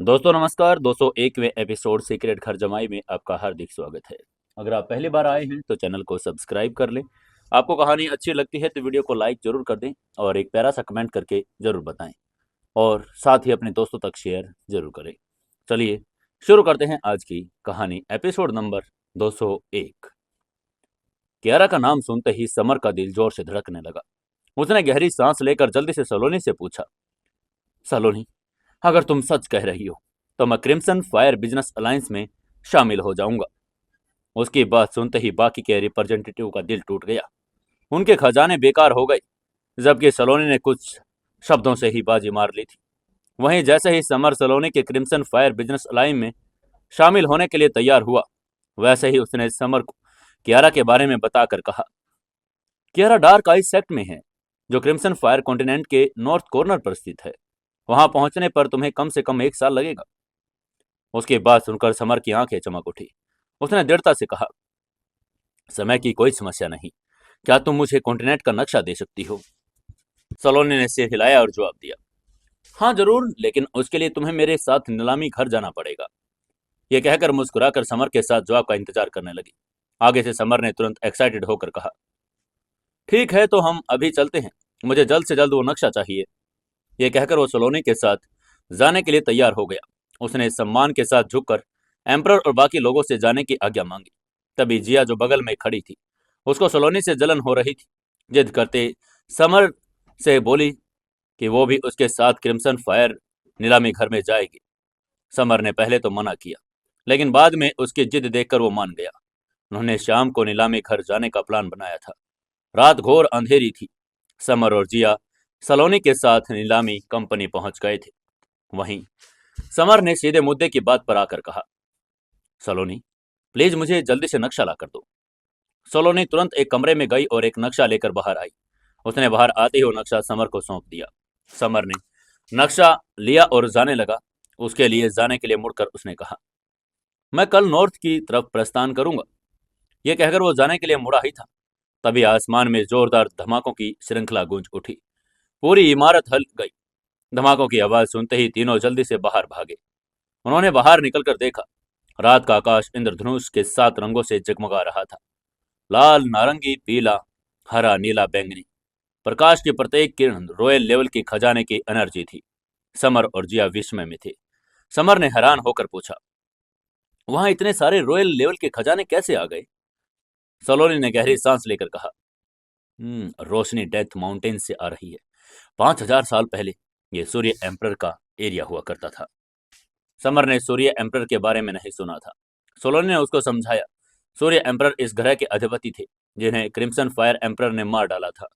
दोस्तों नमस्कार। 201वें episode secret घर जमाई में आपका हार्दिक स्वागत है। अगर आप पहली बार आए हैं तो चैनल को सब्सक्राइब कर लें। आपको कहानी अच्छी लगती है तो वीडियो को लाइक जरूर कर दें और एक प्यारा सा कमेंट करके जरूर बताएं और साथ ही अपने दोस्तों तक शेयर जरूर करें। चलिए शुरू करते हैं आज की कहानी। Episode number 201। कियारा का नाम सुनते ही समर का दिल जोर से धड़कने लगा। उसने गहरी सांस लेकर जल्दी से सलोनी से पूछा, सलोनी, अगर तुम सच कह रही हो तो मैं क्रिम्सन फायर बिजनेस अलायंस में शामिल हो जाऊंगा। उसकी बात सुनते ही बाकी के रिप्रेजेंटेटिव का दिल टूट गया। उनके खजाने बेकार हो गए, जबकि सलोनी ने कुछ शब्दों से ही बाजी मार ली थी। वहीं जैसे ही समर सलोनी के क्रिम्सन फायर बिजनेस अलायंस में शामिल होने के लिए तैयार हुआ, वैसे ही उसने समर को कियारा के बारे में बताकर कहा, कियारा डार्क आइस सेक्ट में है, जो क्रिम्सन फायर कॉन्टिनेंट के नॉर्थ कॉर्नर पर स्थित है। वहां पहुंचने पर तुम्हें कम से कम 1 साल लगेगा। उसकी बात सुनकर समर की आंखें चमक उठी। उसने दृढ़ता से कहा, समय की कोई समस्या नहीं। क्या तुम मुझे कॉन्टिनेंट का नक्शा दे सकती हो? सलोनी ने सिर हिलाया और जवाब दिया, हाँ जरूर, लेकिन उसके लिए तुम्हें मेरे साथ नीलामी घर जाना पड़ेगा। यह कहकर मुस्कुराकर समर के साथ जवाब का इंतजार करने लगी। आगे से समर ने तुरंत एक्साइटेड होकर कहा, ठीक है तो हम अभी चलते हैं, मुझे जल्द से जल्द वो नक्शा चाहिए। यह कहकर वो सलोनी के साथ जाने के लिए तैयार हो गया। उसने सम्मान के साथ झुककर एम्परर और बाकी लोगों से जाने की आज्ञा मांगी। तभी जिया जो बगल में खड़ी थी, उसको सलोनी से जलन हो रही थी। जिद करते समर से बोली कि वो भी उसके साथ क्रिम्सन फायर नीलामी घर में जाएगी। समर ने पहले तो मना किया, लेकिन बाद में उसकी जिद देखकर वो मान गया। उन्होंने शाम को नीलामी घर जाने का प्लान बनाया था। रात घोर अंधेरी थी। समर और जिया सलोनी के साथ नीलामी कंपनी पहुंच गए थे। वहीं समर ने सीधे मुद्दे की बात पर आकर कहा, सलोनी, प्लीज मुझे जल्दी से नक्शा ला कर दो। सलोनी तुरंत एक कमरे में गई और एक नक्शा लेकर बाहर आई। उसने बाहर आते ही वो नक्शा समर को सौंप दिया। समर ने नक्शा लिया और जाने लगा। उसके लिए जाने के लिए मुड़कर उसने कहा, मैं कल नॉर्थ की तरफ प्रस्थान करूंगा। यह कहकर वो जाने के लिए मुड़ा ही था, तभी आसमान में जोरदार धमाकों की श्रृंखला गूंज उठी। पूरी इमारत हिल गई। धमाकों की आवाज सुनते ही तीनों जल्दी से बाहर भागे। उन्होंने बाहर निकलकर देखा, रात का आकाश इंद्रधनुष के 7 रंगों से जगमगा रहा था। लाल, नारंगी, पीला, हरा, नीला, बैंगनी। प्रकाश की प्रत्येक किरण रॉयल लेवल की खजाने की एनर्जी थी। समर और जिया विस्मय में थे। समर ने हैरान होकर पूछा, वहां इतने सारे रॉयल लेवल के खजाने कैसे आ गए? सलोनी ने गहरी सांस लेकर कहा, रोशनी डेथ माउंटेन से आ रही है। 5,000 साल पहले यह सूर्य एम्परर का एरिया हुआ करता था। समर ने सूर्य एम्परर के बारे में नहीं सुना था। सोलोनी ने उसको समझाया, सूर्य एम्परर इस ग्रह के अधिपति थे, जिन्हें क्रिम्सन फायर एम्परर ने मार डाला था।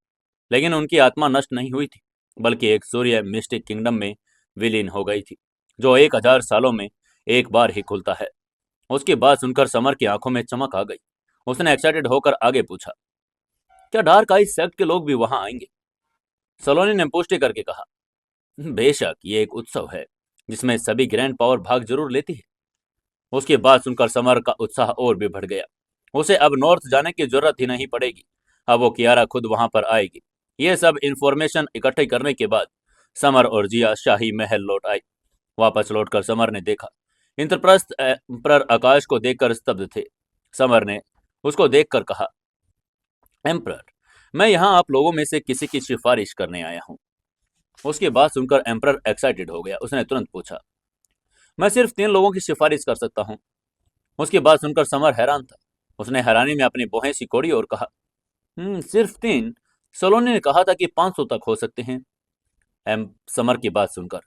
लेकिन उनकी आत्मा नष्ट नहीं हुई थी, बल्कि एक सूर्य मिस्टिक किंगडम में विलीन हो गई थी, जो 1,000 सालों में एक बार ही खुलता है। उसकी बात सुनकर समर की आंखों में चमक आ गई। उसने एक्साइटेड होकर आगे पूछा, क्या डार्क आइस सेक्ट के लोग भी वहां आएंगे? सलोनी ने पुष्टि करके कहा, बेशक, ये एक उत्सव है जिसमें सभी ग्रैंड पावर भाग जरूर लेती है। उसकी बात सुनकर समर का उत्साह और भी बढ़ गया। उसे अब नॉर्थ जाने की जरूरत ही नहीं पड़ेगी। अब वो कियारा खुद वहां पर आएगी। ये सब इंफॉर्मेशन इकट्ठे करने के बाद समर और जिया शाही महल लौट आई। वापस लौटकर समर ने देखा, इंद्रप्रस्थ एम्परर आकाश को देखकर स्तब्ध थे। समर ने उसको देखकर कहा, एम्परर, मैं यहाँ आप लोगों में से किसी की सिफारिश करने आया हूँ। उसकी बात सुनकर एम्परर एक्साइटेड हो गया। उसने तुरंत पूछा, मैं सिर्फ 3 लोगों की सिफारिश कर सकता हूँ। उसकी बात सुनकर समर हैरान था। उसने हैरानी में अपनी भौहें सिकोड़ी और कहा, सिर्फ 3? सोलोनी ने कहा था कि 500 तक हो सकते हैं। समर की बात सुनकर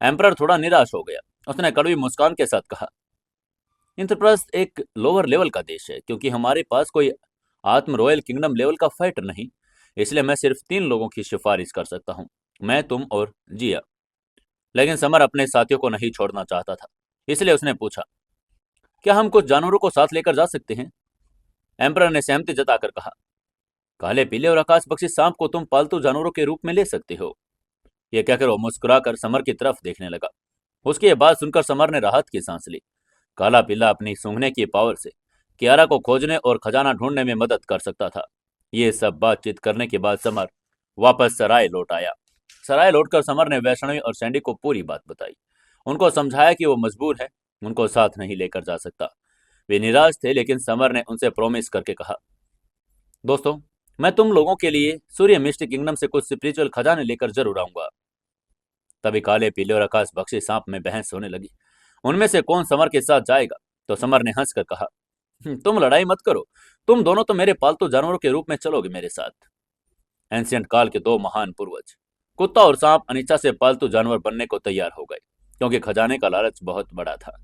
एम्परर थोड़ा निराश हो गया। उसने कड़वी मुस्कान के साथ कहा, इंद्रप्रस्थ एक लोअर लेवल का देश है, क्योंकि हमारे पास कोई आत्म रॉयल किंगडम लेवल का फाइटर नहीं, इसलिए मैं सिर्फ 3 लोगों की सिफारिश कर सकता हूँ, मैं, तुम और जिया। लेकिन समर अपने साथियों को नहीं छोड़ना चाहता था, इसलिए उसने पूछा, क्या हम कुछ जानवरों को साथ लेकर जा सकते हैं? एम्परर ने सहमति जताकर कहा, काले, पीले और आकाश पक्षी सांप को तुम पालतू जानवरों के रूप में ले सकते हो। यह कहकर वो मुस्कुराकर समर की तरफ देखने लगा। उसकी यह बात सुनकर समर ने राहत की सांस ली। काला पीला अपनी सूंघने की पावर से कियारा को खोजने और खजाना ढूंढने में मदद कर सकता था। ये सब बातचीत करने के बाद समर वापस सराय लौट आया। सराय लौटकर समर ने वैष्णवी और सैंडी को पूरी बात बताई। उनको समझाया कि वो मजबूर है, उनको साथ नहीं लेकर जा सकता। वे निराश थे, लेकिन समर ने उनसे प्रॉमिस करके कहा, दोस्तों, मैं तुम लोगों के लिए सूर्य मिस्टिक किंगडम से कुछ स्पिरिचुअल खजाने लेकर जरूर आऊंगा। तभी काले, पीले और आकाश बख्शी सांप में बहस होने लगी। उनमें से कौन समर के साथ जाएगा? तो समर ने हंसकर कहा, तुम लड़ाई मत करो, तुम दोनों तो मेरे पालतू जानवरों के रूप में चलोगे मेरे साथ। एंशियंट काल के दो महान पूर्वज कुत्ता और सांप अनिच्छा से पालतू जानवर बनने को तैयार हो गए, क्योंकि खजाने का लालच बहुत बड़ा था।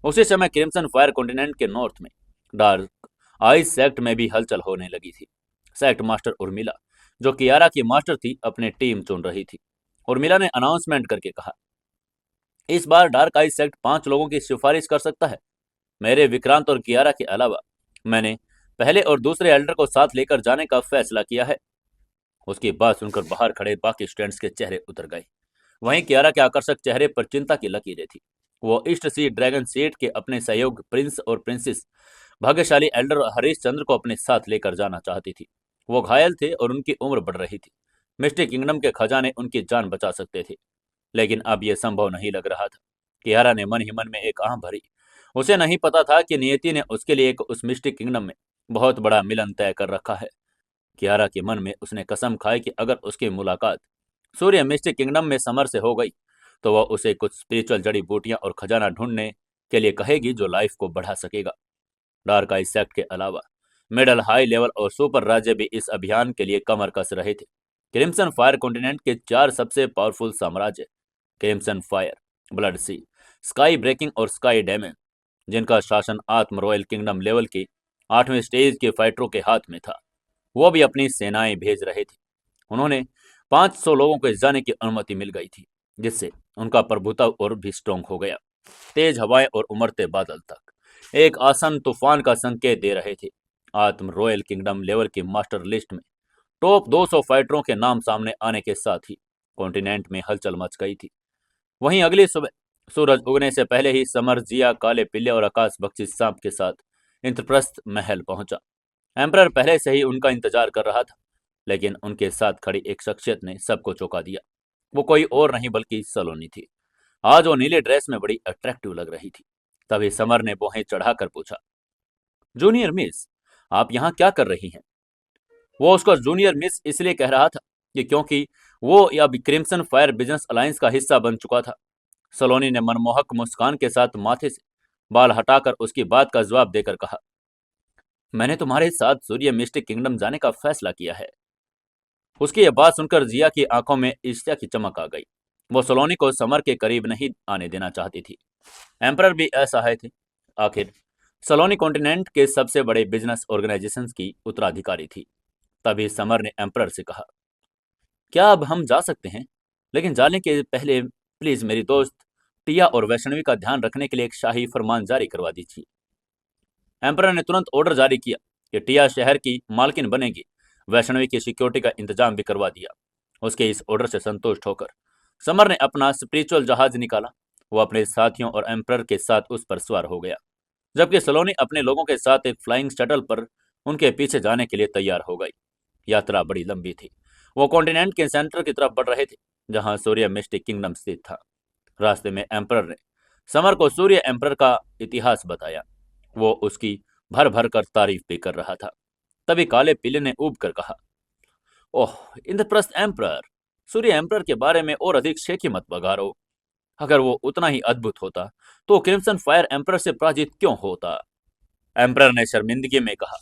उसी समय क्रिम्सन फायर कॉन्टिनेंट के नॉर्थ में डार्क आइस सेक्ट में भी हलचल होने लगी थी। सेक्ट मास्टर उर्मिला, जो कियारा की मास्टर थी, अपनी टीम चुन रही थी। उर्मिला ने अनाउंसमेंट करके कहा, इस बार डार्क आइस सेक्ट 5 लोगों की सिफारिश कर सकता है। मेरे विक्रांत और कियारा के अलावा मैंने पहले और दूसरे एल्डर को साथ लेकर जाने का फैसला किया है। उसकी बात सुनकर बाहर खड़े बाकी स्टूडेंट्स के चेहरे उतर गए। वहीं कियारा के आकर्षक चेहरे पर चिंता की लकीरें थी। वो ईस्ट सी ड्रैगन सीट के अपने सहयोग प्रिंस और प्रिंसेस भाग्यशाली एल्डर हरीश चंद्र को अपने साथ लेकर जाना चाहती थी। वो घायल थे और उनकी उम्र बढ़ रही थी। मिस्टिक किंगडम के खजाने उनकी जान बचा सकते थे, लेकिन अब यह संभव नहीं लग रहा था। कियारा ने मन ही मन में एक आह भरी। उसे नहीं पता था कि नियति ने उसके लिए उस मिस्टिक किंगडम में बहुत बड़ा मिलन तय कर रखा है। कियारा के मन में उसने कसम खाई कि अगर उसकी मुलाकात सूर्य मिस्टिक किंगडम में समर से हो गई तो वह उसे कुछ स्पिरिचुअल जड़ी बूटियां और खजाना ढूंढने के लिए कहेगी, जो लाइफ को बढ़ा सकेगा। डार्क आई सेक्ट के अलावा मिडल, हाई लेवल और सुपर राज्य भी इस अभियान के लिए कमर कस रहे थे। क्रिम्सन फायर कॉन्टिनेंट के 4 सबसे पावरफुल साम्राज्य, क्रिम्सन फायर, ब्लड सी, स्काई ब्रेकिंग और स्काई डैमन, जिनका शासन आत्म रॉयल किंगडम लेवल के 8वें स्टेज के फाइटरों के हाथ में था, वो भी अपनी सेनाएं भेज रहे थे। उन्होंने 500 लोगों को जाने की अनुमति मिल गई थी, जिससे उनका प्रभुत्व और भी स्ट्रॉन्ग हो गया। तेज हवाएं और उमड़ते बादल तक एक आसन तूफान का संकेत दे रहे थे। आत्म रॉयल किंगडम लेवल की मास्टर लिस्ट में टॉप 200 फाइटरों के नाम सामने आने के साथ ही कॉन्टिनेंट में हलचल मच गई थी। वहीं अगली सुबह सूरज उगने से पहले ही समर, जिया, काले, पिल्ले और आकाश बख्शी सांप के साथ इंद्रप्रस्थ महल पहुंचा। एम्परर पहले से ही उनका इंतजार कर रहा था, लेकिन उनके साथ खड़ी एक शख्सियत ने सबको चौंका दिया। वो कोई और नहीं बल्कि सलोनी थी। आज वो नीले ड्रेस में बड़ी अट्रैक्टिव लग रही थी। तभी समर ने बोहें चढ़ाकर पूछा, जूनियर मिस, आप यहाँ क्या कर रही हैं? वो उसका जूनियर मिस इसलिए कह रहा था कि क्योंकि वो अब क्रिम्सन फायर बिजनेस अलायंस का हिस्सा बन चुका था। सलोनी ने मनमोहक मुस्कान के साथ माथे से बाल हटाकर उसकी बात का जवाब देकर कहा, मैंने तुम्हारे साथ सूर्य मिस्टिक किंगडम जाने का फैसला किया है। उसकी यह बात सुनकर जिया की आंखों में ईर्ष्या की चमक आ गई। वो सलोनी को समर के करीब नहीं आने देना चाहती थी। एम्परर भी असहाय थे। आखिर सलोनी कॉन्टिनेंट के सबसे बड़े बिजनेस ऑर्गेनाइजेशंस की उत्तराधिकारी थी। तभी समर ने एम्परर से कहा, क्या अब हम जा सकते हैं? लेकिन जाने के पहले प्लीज मेरी दोस्त टिया और वैष्णवी का ध्यान रखने के लिए एक शाही फरमान जारी करवा दीजिए। एम्परर ने तुरंत ऑर्डर जारी किया कि टिया शहर की मालकिन बनेगी। वैष्णवी की सिक्योरिटी का इंतजाम भी करवा दिया। उसके इस ऑर्डर से संतुष्ट होकर समर ने अपना स्पिरिचुअल जहाज निकाला। वो अपने साथियों और एम्परर के साथ उस पर सवार हो गया, जबकि सलोनी अपने लोगों के साथ एक फ्लाइंग शटल पर उनके पीछे जाने के लिए तैयार हो गई। यात्रा बड़ी लंबी थी। वो कॉन्टिनेंट के सेंटर की तरफ बढ़ रहे थे, जहां सूर्य मिस्टिक किंगडम स्थित था। रास्ते में एम्परर ने समर को सूर्य एम्परर का इतिहास बताया। वो उसकी भर भर कर तारीफ भी कर रहा था। तभी काले पीले ने ऊब कर कहा, ओह इंद्रप्रस्थ एम्परर, सूर्य एम्परर के बारे में और अधिक शेखी मत बघारो। अगर वो उतना ही अद्भुत होता तो क्रिम्सन फायर एम्परर से पराजित क्यों होता? एम्परर ने शर्मिंदगी में कहा,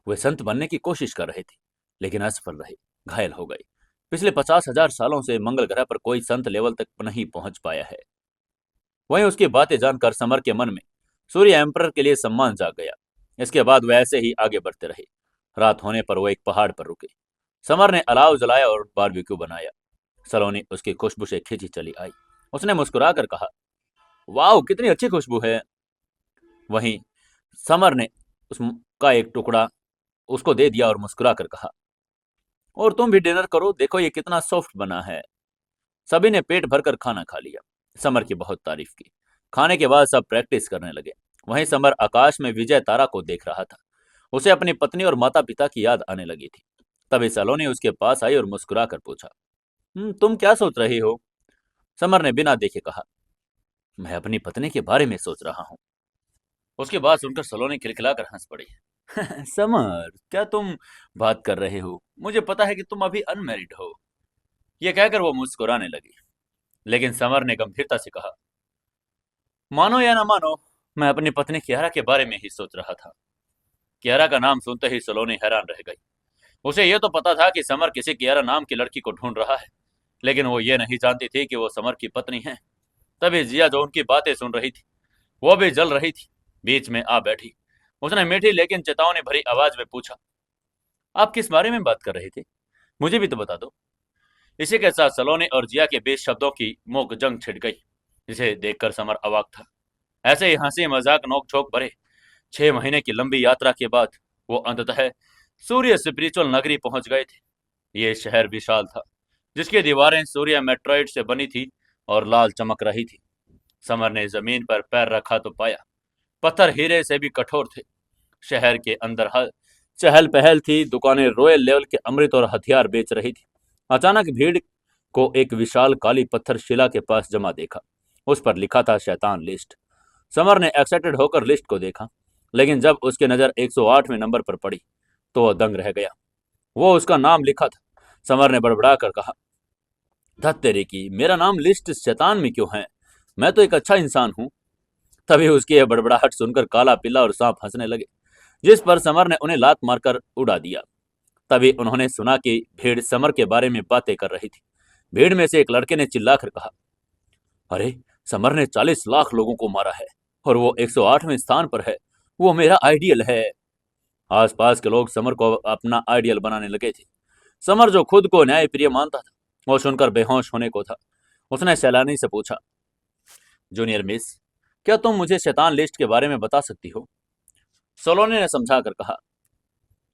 वे संत बनने की कोशिश कर रहे थे, लेकिन असफल रहे, घायल हो गए। पिछले 50,000 सालों से मंगल ग्रह पर कोई संत लेवल तक नहीं पहुंच पाया है। वहीं उसकी बातें जानकर समर के मन में सूर्य एम्परर के लिए सम्मान जाग गया। इसके बाद वे ऐसे ही आगे बढ़ते रहे। रात होने पर वो एक पहाड़ पर रुके। समर ने अलाव जलाया और बारबेक्यू बनाया। सलोनी उसकी खुशबू से खिंची चली आई। उसने मुस्कुराकर कहा, वाह कितनी अच्छी खुशबू है। वहीं समर ने उसका एक टुकड़ा उसको दे दिया और मुस्कुराकर कहा, और तुम भी डिनर करो, देखो ये कितना सॉफ्ट बना है। सभी ने पेट भरकर खाना खा लिया। समर की बहुत तारीफ की। खाने के बाद सब प्रैक्टिस करने लगे। वहीं समर आकाश में विजय तारा को देख रहा था। उसे अपनी पत्नी और माता पिता की याद आने लगी थी। तभी सलोनी उसके पास आई और मुस्कुराकर पूछा, तुम क्या सोच रही हो? समर ने बिना देखे कहा, मैं अपनी पत्नी के बारे में सोच रहा हूँ। उसकी बात सुनकर सलोनी खिलखिलाकर हंस पड़ी। समर, क्या तुम बात कर रहे हो? मुझे पता है कि तुम अभी अनमैरिड हो। यह कहकर वो मुस्कुराने लगी, लेकिन समर ने गंभीरता से कहा, मानो या ना मानो, मैं अपनी पत्नी कियारा के बारे में ही सोच रहा था। कियारा का नाम सुनते ही सलोनी हैरान रह गई। उसे यह तो पता था कि समर किसी कियारा नाम की लड़की को ढूंढ रहा है, लेकिन वो ये नहीं जानती थी कि वो समर की पत्नी है। तभी जिया, जो उनकी बातें सुन रही थी, वो भी जल रही थी, बीच में आ बैठी। उसने मीठी लेकिन चेतावनी भरी आवाज में पूछा, आप किस बारे में बात कर रहे थे? मुझे भी तो बता दो। इसी के साथ सलोनी और जिया के बीच शब्दों की मूक जंग छिड़ गई, जिसे देखकर समर अवाक था। ऐसे ही हंसी मजाक नोक झोंक भरे 6 महीने की लंबी यात्रा के बाद वो अंततः सूर्य स्पिरिचुअल नगरी पहुंच गए थे। ये शहर विशाल था, जिसकी दीवारें सूर्य मेट्रोइड से बनी थी और लाल चमक रही थी। समर ने जमीन पर पैर रखा तो पाया पत्थर हीरे से भी कठोर थे। शहर के अंदर हर चहल पहल थी, दुकानें रॉयल लेवल के अमृत और हथियार बेच रही थी। अचानक भीड़ को एक विशाल काली पत्थर शिला के पास जमा देखा। उस पर लिखा था शैतान लिस्ट। समर ने एक्साइटेड होकर लिस्ट को देखा, लेकिन जब उसकी नजर 108वें नंबर पर पड़ी तो वह दंग रह गया। वो उसका नाम लिखा था। समर ने बड़बड़ा कर कहा, धत तेरी की, मेरा नाम लिस्ट शैतान में क्यों है? मैं तो एक अच्छा इंसान हूँ। तभी उसकी यह बड़बड़ाहट सुनकर काला पिल्ला और सांप हंसने लगे, जिस पर समर ने उन्हें लात मारकर उड़ा दिया। तभी उन्होंने सुना कि भीड़ समर के बारे में बातें कर रही थी। भीड़ में से एक लड़के ने चिल्लाकर कहा, अरे, समर ने 40 लाख लोगों को मारा है और वो 108वें स्थान पर है। वो मेरा आइडियल है। आसपास के लोग समर को अपना आइडियल बनाने लगे थे। समर, जो खुद को न्यायप्रिय मानता था, वो सुनकर बेहोश होने को था। उसने सैलानी से पूछा, जूनियर मिस, क्या तुम मुझे शैतान लिस्ट के बारे में बता सकती हो? सोलोनी ने समझा कर कहा,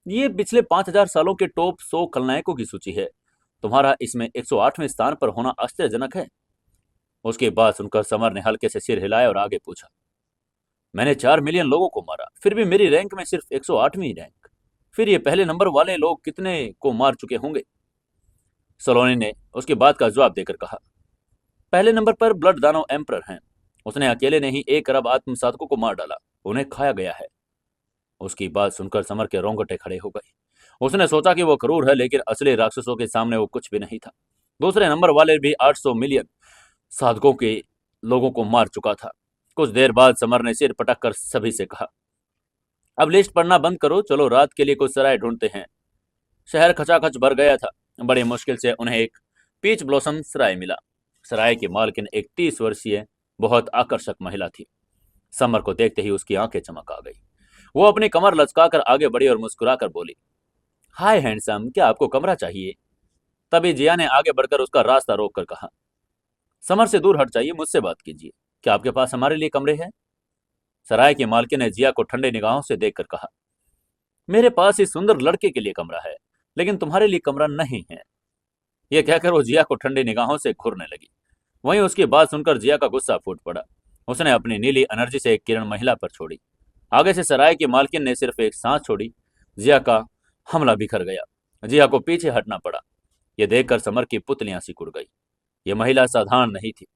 ये पिछले 5000 सालों के टॉप 100 खलनायकों की सूची है। तुम्हारा इसमें 108वें स्थान पर होना आश्चर्यजनक है। उसकी बात सुनकर समर ने हल्के से सिर हिलाया और आगे पूछा, मैंने 4 मिलियन लोगों को मारा, फिर भी मेरी रैंक में सिर्फ 108वीं रैंक। फिर ये पहले नंबर वाले लोग कितने को मार चुके होंगे? सलोनी ने उसकी बात का जवाब देकर कहा, पहले नंबर पर ब्लड दानव एम्प्रर हैं। उसने अकेले ने ही 1 अरब आत्मसाधकों को मार डाला। उन्हें खाया गया है। उसकी बात सुनकर समर के रोंगटे खड़े हो गए। उसने सोचा कि वो क्रूर है, लेकिन असली राक्षसों के सामने वो कुछ भी नहीं था। दूसरे नंबर वाले भी 800 मिलियन साधकों के लोगों को मार चुका था। कुछ देर बाद समर ने सिर पटक कर सभी से कहा, अब लिस्ट पढ़ना बंद करो, चलो रात के लिए कुछ सराय ढूंढते हैं। शहर खचाखच भर गया था। बड़ी मुश्किल से उन्हें एक पीच ब्लॉसम सराय मिला। सराय की मालकिन एक 30 वर्षीय बहुत आकर्षक महिला थी। समर को देखते ही उसकी आंखें चमक आ गई। वो अपनी कमर लचकाकर आगे बढ़ी और मुस्कुराकर बोली, हाय हैंडसम, क्या आपको कमरा चाहिए? तभी जिया ने आगे बढ़कर उसका रास्ता रोककर कहा, समर से दूर हट जाइए, मुझसे बात कीजिए। क्या आपके पास हमारे लिए कमरे हैं? सराय की मालकिन ने जिया को ठंडे निगाहों से देखकर कहा, मेरे पास इस सुंदर लड़के के लिए कमरा है, लेकिन तुम्हारे लिए कमरा नहीं है। यह कहकर वो जिया को ठंडी निगाहों से घूरने लगी। वहीं उसकी बात सुनकर जिया का गुस्सा फूट पड़ा। उसने अपनी नीली एनर्जी से एक किरण महिला पर छोड़ी। आगे से सराय की मालकिन ने सिर्फ एक सांस छोड़ी, जिया का हमला बिखर गया। जिया को पीछे हटना पड़ा। यह देखकर समर की पुतलियां सिकुड़ गई। यह महिला साधारण नहीं थी।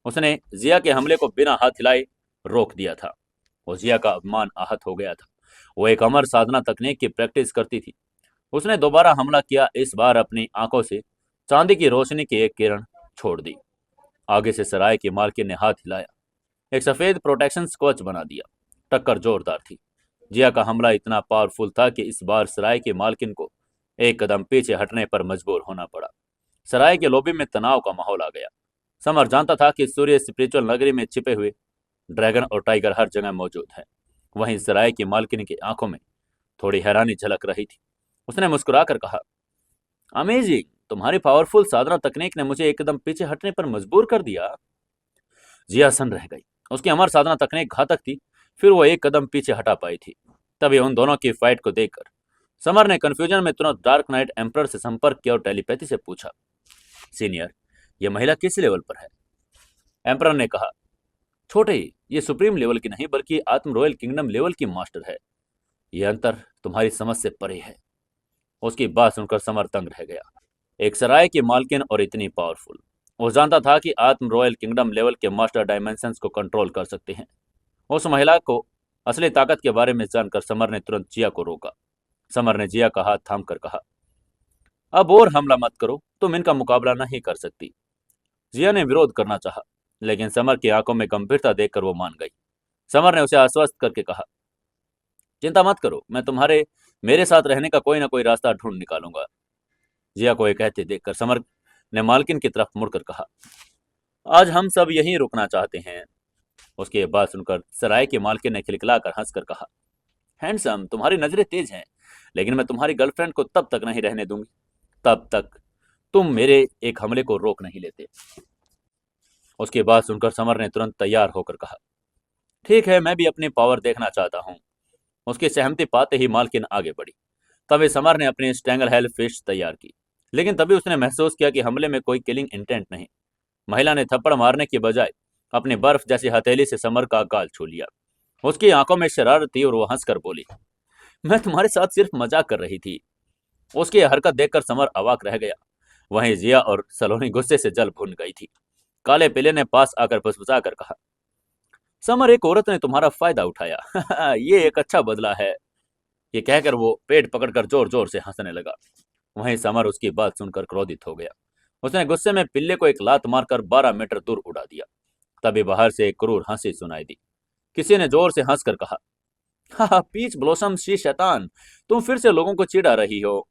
उसने जिया के हमले को बिना हाथ हिलाए रोक दिया था। वो जिया का अपमान आहत हो गया था। वो एक अमर साधना तकनीक की प्रैक्टिस करती थी। उसने दोबारा हमला किया, इस बार अपनी आंखों से चांदी की रोशनी की एक किरण छोड़ दी। आगे से सराय की मालकिन ने हाथ हिलाया, एक सफेद प्रोटेक्शन कवच बना दिया। टक्कर जोरदार थी। जिया का हमला इतना पावरफुल था कि इस बार सराय की मालकिन को एक कदम पीछे हटने पर मजबूर होना पड़ा। सराय के लॉबी में तनाव का माहौल आ गया। समर जानता था कि सूर्य स्पिरिचुअल नगरी में छिपे हुए ड्रैगन और टाइगर हर जगह मौजूद है। वहीं सराय की मालकिन की आंखों में थोड़ी हैरानी झलक रही थी। उसने मुस्कुराकर कहा, अमेजिंग, तुम्हारी पावरफुल साधना तकनीक ने मुझे एकदम पीछे हटने पर मजबूर कर दिया। जिया सन रह गई। उसकी अमर साधना तकनीक घातक थी, फिर वो एक कदम पीछे हटा पाई थी। तभी उन दोनों की फाइट को देखकर समर ने कंफ्यूजन में तुरंत डार्क नाइट एम्प्रर से संपर्क किया और टेलीपैथी से पूछा, सीनियर, यह महिला किस लेवल पर है? एम्प्रर ने कहा, छोटे, ये सुप्रीम लेवल की नहीं बल्कि आत्म रॉयल किंगडम लेवल की मास्टर है। यह अंतर तुम्हारी समझ से परे है। उसकी बात सुनकर समर तंग रह गया। एक सराय की मालकिन और इतनी पावरफुल। वो जानता था कि आत्म रॉयल किंगडम लेवल के मास्टर डायमेंशंस को कंट्रोल कर सकते हैं। उस महिला को असली ताकत के बारे में जानकर समर ने तुरंत जिया को रोका। समर ने जिया का हाथ थाम कर कहा, अब और हमला मत करो, तुम इनका मुकाबला नहीं कर सकती। जिया ने विरोध करना चाहा, लेकिन समर की आंखों में गंभीरता देखकर वो मान गई। समर ने उसे आश्वस्त करके कहा, चिंता मत करो, मैं तुम्हारे मेरे साथ रहने का कोई ना कोई रास्ता ढूंढ निकालूंगा। जिया को ये कहते देखकर समर ने मालकिन की तरफ मुड़कर कहा, आज हम सब यहीं रुकना चाहते हैं। उसकी ये बात सुनकर सराय की मालकिन ने खिलखिलाकर हंसकर कहा, हैंडसम, तुम्हारी नजरें तेज हैं, लेकिन मैं तुम्हारी गर्लफ्रेंड को तब तक नहीं रहने दूंगी तब तक तुम मेरे एक हमले को रोक नहीं लेते। उसकी बात सुनकर समर ने तुरंत तैयार होकर कहा, ठीक है, मैं भी अपनी पावर देखना चाहता हूँ। उसकी सहमति पाते ही मालकिन आगे बढ़ी। तभी समर ने अपनी स्ट्रैंगल हेल फिस्ट तैयार की, लेकिन तभी उसने महसूस किया कि हमले में कोई किलिंग इंटेंट नहीं। महिला ने थप्पड़ मारने की बजाय अपनी बर्फ जैसी हथेली से समर का गाल छू लिया। उसकी आंखों में शरारत थी और वो हंसकर बोली, मैं तुम्हारे साथ सिर्फ मजाक कर रही थी। उसकी यह हरकत देखकर समर अवाक रह गया। वहीं जिया और सलोनी गुस्से से जल भुन गई थी। काले पीले ने पास आकर फुसफुसा कर कहा, समर, एक औरत ने तुम्हारा फायदा उठाया। ये एक अच्छा बदला है। ये कहकर वो पेट पकड़कर जोर जोर से हंसने लगा। वहीं समर उसकी बात सुनकर क्रोधित हो गया। उसने गुस्से में पिल्ले को एक लात मारकर 12 मीटर दूर उड़ा दिया। तभी बाहर से एक क्रूर हंसी सुनाई दी। किसी ने जोर से हंसकर कहा, हा, पीच ब्लॉसम शी शैतान, तुम फिर से लोगों को चिढ़ा रही हो।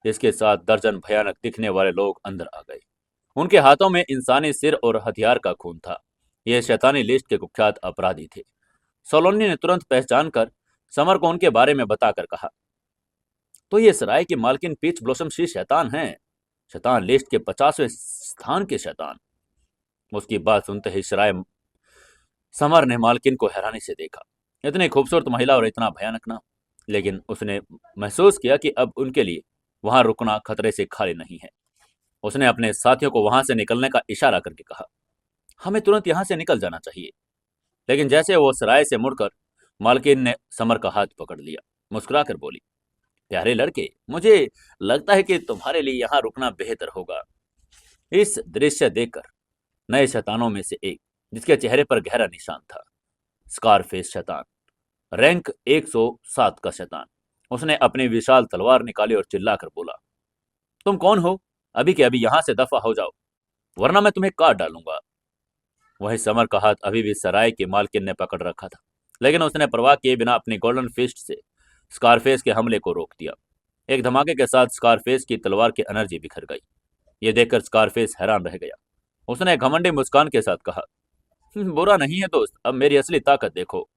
इसके साथ दर्जन भयानक दिखने वाले लोग अंदर आ गए। उनके हाथों में इंसानी सिर और हथियार का खून था। ये शैतानी लिस्ट के कुख्यात अपराधी थे। सोलोनी ने तुरंत पहचान कर समर को उनके बारे में बताकर कहा, तो ये सराय की मालकिन पीच ब्लॉसम शी शैतान हैं, शैतान लिस्ट के 50वें स्थान के शैतान। उसकी बात सुनते ही सराय समर ने मालकिन को हैरानी से देखा। इतनी खूबसूरत महिला और इतना भयानक नाम। लेकिन उसने महसूस किया कि अब उनके लिए वहां रुकना खतरे से खाली नहीं है। उसने अपने साथियों को वहां से निकलने का इशारा करके कहा, हमें तुरंत यहां से निकल जाना चाहिए। लेकिन जैसे वो सराय से मुड़कर मालकिन ने समर का हाथ पकड़ लिया। मुस्कुराकर बोली, प्यारे लड़के, मुझे लगता है कि तुम्हारे लिए यहाँ रुकना बेहतर होगा। इस दृश्य देखकर नए शैतानों में से एक, जिसके चेहरे पर गहरा निशान था, स्कारफेस शैतान, रैंक 107 का शैतान, उसने अपनी विशाल तलवार निकाली और चिल्लाकर बोला, तुम कौन हो? अभी के अभी यहां से दफा हो जाओ, वरना मैं तुम्हें काट डालूंगा। वही समर का हाथ अभी भी सराय के मालकिन ने पकड़ रखा था, लेकिन उसने परवाह किए बिना अपनी गोल्डन फिस्ट से स्कारफेस के हमले को रोक दिया। एक धमाके के साथ स्कारफेस की तलवार की एनर्जी बिखर गई। ये देखकर स्कारफेस हैरान रह गया। उसने घमंडी मुस्कान के साथ कहा, बुरा नहीं है दोस्त, अब मेरी असली ताकत देखो।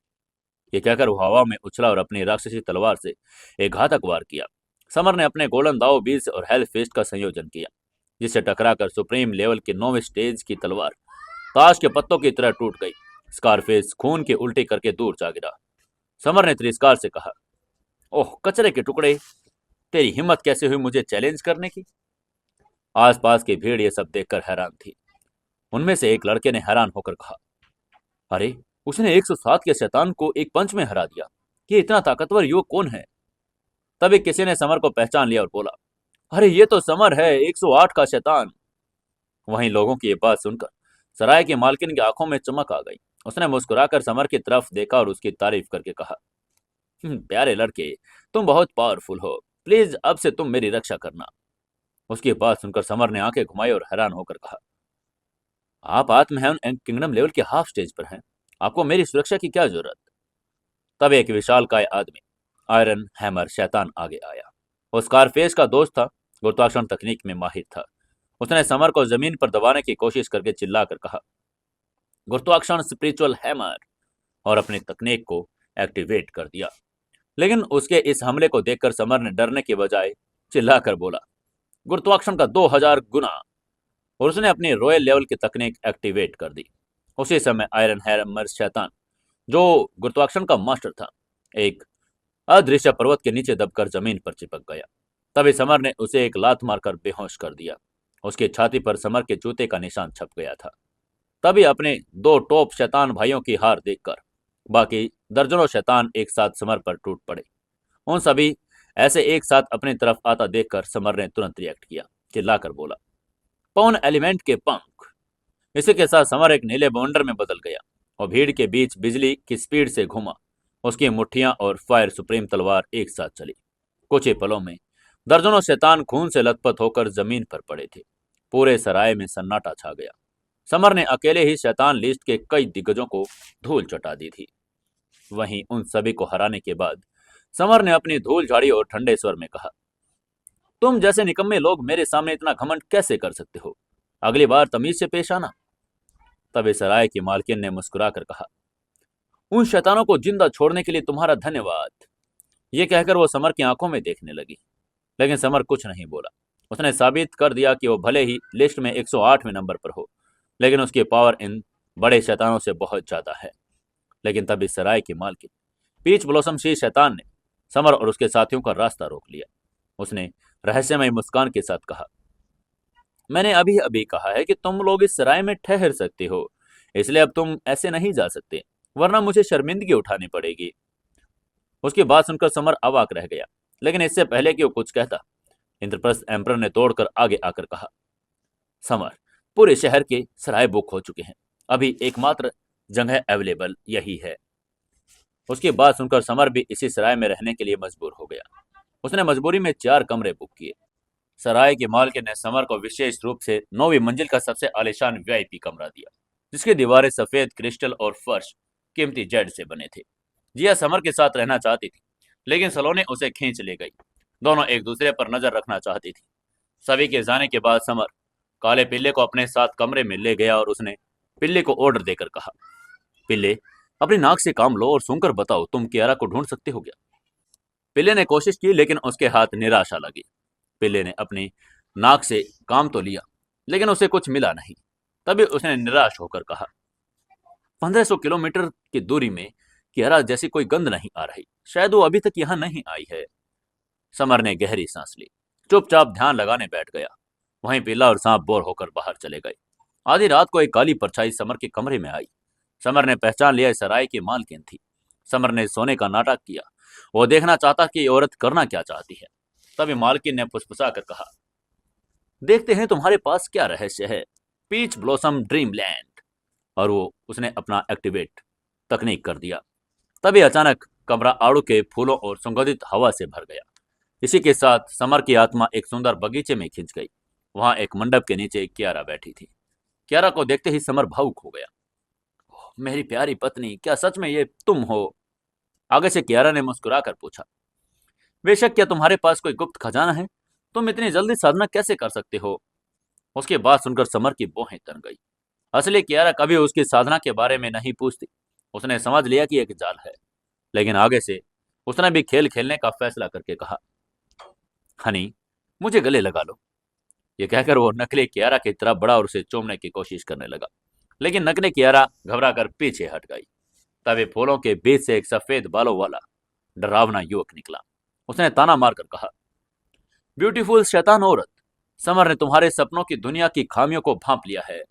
ये कहकर वो हवा में उछला और अपनी राक्षसी तलवार से एक घातक वार किया। समर ने अपने गोल्डन दाव बीज और हेल फिस्ट का संयोजन किया, जिससे टकराकर सुप्रीम लेवल के 9वें स्टेज की तलवार ताश के पत्तों की तरह टूट गई। स्कारफेस खून की उल्टी करके दूर जा गिरा। समर ने तिरस्कार से कहा, ओह कचरे के टुकड़े, तेरी हिम्मत कैसे हुई मुझे चैलेंज करने की? आसपास की भीड़ ये सब देखकर हैरान थी। उनमें से एक लड़के ने हैरान होकर कहा, अरे, उसने 107 के शैतान को एक पंच में हरा दिया। ये इतना ताकतवर युवक कौन है? तभी किसी ने समर को पहचान लिया और बोला, अरे ये तो समर है, 108 का शैतान। वहीं लोगों की ये बात सुनकर सराय की मालकिन की आंखों में चमक आ गई। उसने मुस्कुराकर समर की तरफ देखा और उसकी तारीफ करके कहा, प्यारे लड़के, तुम बहुत पावरफुल हो, प्लीज अब से तुम मेरी रक्षा करना। उसकी बात सुनकर समर ने आंखें घुमाई और हैरान होकर कहा, आप आत्महन एंड किंगडम लेवल के हाफ स्टेज पर हैं, आपको मेरी सुरक्षा की क्या जरूरत? तब एक विशालकाय आदमी, आयरन हैमर शैतान, आगे आया। वो स्कारफेस का दोस्त था, गुरुत्वाकर्षण तकनीक में माहिर था। उसने समर को जमीन पर दबाने की कोशिश करके चिल्लाकर कहा, गुरुत्वाकर्षण स्पिरिचुअल हैमर, और अपनी तकनीक को एक्टिवेट कर दिया। लेकिन उसके इस हमले को देखकर समर ने डरने के बजाय चिल्लाकर बोला, गुरुत्वाकर्षण का 2000 गुना, और उसने अपनी रॉयल लेवल की तकनीक एक्टिवेट कर दी। उसी समय आयरन हैमर शैतान, जो गुरुत्वाकर्षण का मास्टर था, एक अदृश्य पर्वत के नीचे दबकर जमीन पर चिपक गया। तभी समर ने उसे एक लात मारकर बेहोश कर दिया। उसकी छाती पर समर के जूते का निशान छप गया था। तभी अपने दो टॉप शैतान भाइयों की हार देखकर बाकी दर्जनों शैतान एक साथ समर पर टूट पड़े। उन सभी ऐसे एक साथ अपनी तरफ आता देखकर समर ने तुरंत रिएक्ट किया, चिल्लाकर बोला, पवन एलिमेंट के पंख। इसी के साथ समर एक नीले बवंडर में बदल गया और भीड़ के बीच बिजली की स्पीड से घूमा। उसकी मुट्ठियां और फायर सुप्रीम तलवार एक साथ चली। कुछ ही पलों में दर्जनों शैतान खून से लथपथ होकर जमीन पर पड़े थे। पूरे सराय में सन्नाटा छा गया। समर ने अकेले ही शैतान लिस्ट के कई दिग्गजों को धूल चटा दी थी। वहीं उन सभी को हराने के बाद समर ने अपनी धूल झाड़ी और ठंडे स्वर में कहा, तुम जैसे निकम्मे लोग मेरे सामने इतना घमंड कैसे कर सकते हो? अगली बार तमीज से पेश आना। तब इस सराय की मालकिन ने मुस्कुराकर कहा, उन शैतानों को जिंदा छोड़ने के लिए तुम्हारा धन्यवाद। ये कहकर वो समर की आंखों में देखने लगी, लेकिन समर कुछ नहीं बोला। उसने साबित कर दिया कि वो भले ही लिस्ट में 108वें नंबर पर हो, लेकिन उसकी पावर इन बड़े शैतानों से बहुत ज्यादा है। लेकिन तब इस सराय की मालकिन पीच ब्लॉसम शी शैतान ने समर और उसके साथियों का रास्ता रोक लिया। उसने रहस्यमय मुस्कान के साथ कहा, मैंने अभी अभी कहा है कि तुम लोग इस सराय में ठहर सकते हो, इसलिए अब तुम ऐसे नहीं जा सकते, वरना मुझे शर्मिंदगी उठानी पड़ेगी। उसकी बात सुनकर समर अवाक रह गया, लेकिन इससे पहले कि वो कुछ कहता, इंद्रप्रस्थ एम्परर ने तोड़कर आगे आकर कहा, समर, पूरे शहर के सराय बुक हो चुके हैं, अभी एकमात्र जगह अवेलेबल यही है। उसकी बात सुनकर समर भी इसी सराय में रहने के लिए मजबूर हो गया। उसने मजबूरी में 4 कमरे बुक किए। सराय के मालिक ने समर को विशेष रूप से 9वीं मंजिल का सबसे आलीशान वीआईपी कमरा दिया, जिसकी दीवारें सफेद क्रिस्टल और फर्श कीमती जेड से बने थे। जिया समर के साथ रहना चाहती थी, लेकिन सलोनी उसे खींच ले गई। दोनों एक दूसरे पर नजर रखना चाहती थी। सभी के जाने के बाद समर काले पिल्ले को अपने साथ कमरे में ले गया और उसने पिल्ले को ऑर्डर देकर कहा, पिल्ले, अपनी नाक से काम लो और सुनकर बताओ तुम कियारा को ढूंढ सकते हो क्या? पिल्ले ने कोशिश की, लेकिन उसके हाथ निराशा लगी। पिल्ले ने अपनी नाक से काम तो लिया, लेकिन उसे कुछ मिला नहीं। तभी उसने निराश होकर कहा, 1500 किलोमीटर की दूरी में कियारा जैसी कोई गंध नहीं आ रही, शायद वो अभी तक यहाँ नहीं आई है। समर ने गहरी सांस ली, चुपचाप ध्यान लगाने बैठ गया। वहीं पिल्ला और सांप बोर होकर बाहर चले गए। आधी रात को एक काली परछाई समर के कमरे में आई। समर ने पहचान लिया, इस सराय की मालकिन थी। समर ने सोने का नाटक किया। वो देखना चाहता कि ये औरत करना क्या चाहती है। तभी मालकिन ने फुसफुसा कर कहा, देखते हैं तुम्हारे पास क्या रहस्य है, पीच ब्लॉसम ड्रीमलैंड। और वो उसने अपना एक्टिवेट तकनीक कर दिया। तभी अचानक कमरा आड़ू के फूलों और सुगंधित हवा से भर गया। इसी के साथ समर की आत्मा एक सुंदर बगीचे में खिंच गई। वहां एक मंडप के नीचे कियारा बैठी थी। कियारा को देखते ही समर भावुक हो गया। मेरी प्यारी पत्नी, क्या सच में ये तुम हो? आगे से कियारा ने मुस्कुराकर पूछा, बेशक, क्या तुम्हारे पास कोई गुप्त खजाना है? तुम इतनी जल्दी साधना कैसे कर सकते हो? उसकी बात सुनकर समर की भौहें तन गई। असली कियारा कभी उसकी साधना के बारे में नहीं पूछती। उसने समझ लिया कि एक जाल है, लेकिन आगे से उसने भी खेल खेलने का फैसला करके कहा, हनी, मुझे गले लगा लो। ये कहकर वो नकली कियारा की तरफ बढ़ा और उसे चूमने की कोशिश करने लगा, लेकिन नकली कियारा घबराकर पीछे हट गई। तभी फूलों के बीच से एक सफेद बालों वाला डरावना युवक निकला। उसने ताना मारकर कहा, ब्यूटीफुल शैतान औरत, समर ने तुम्हारे सपनों की दुनिया की खामियों को भांप लिया है।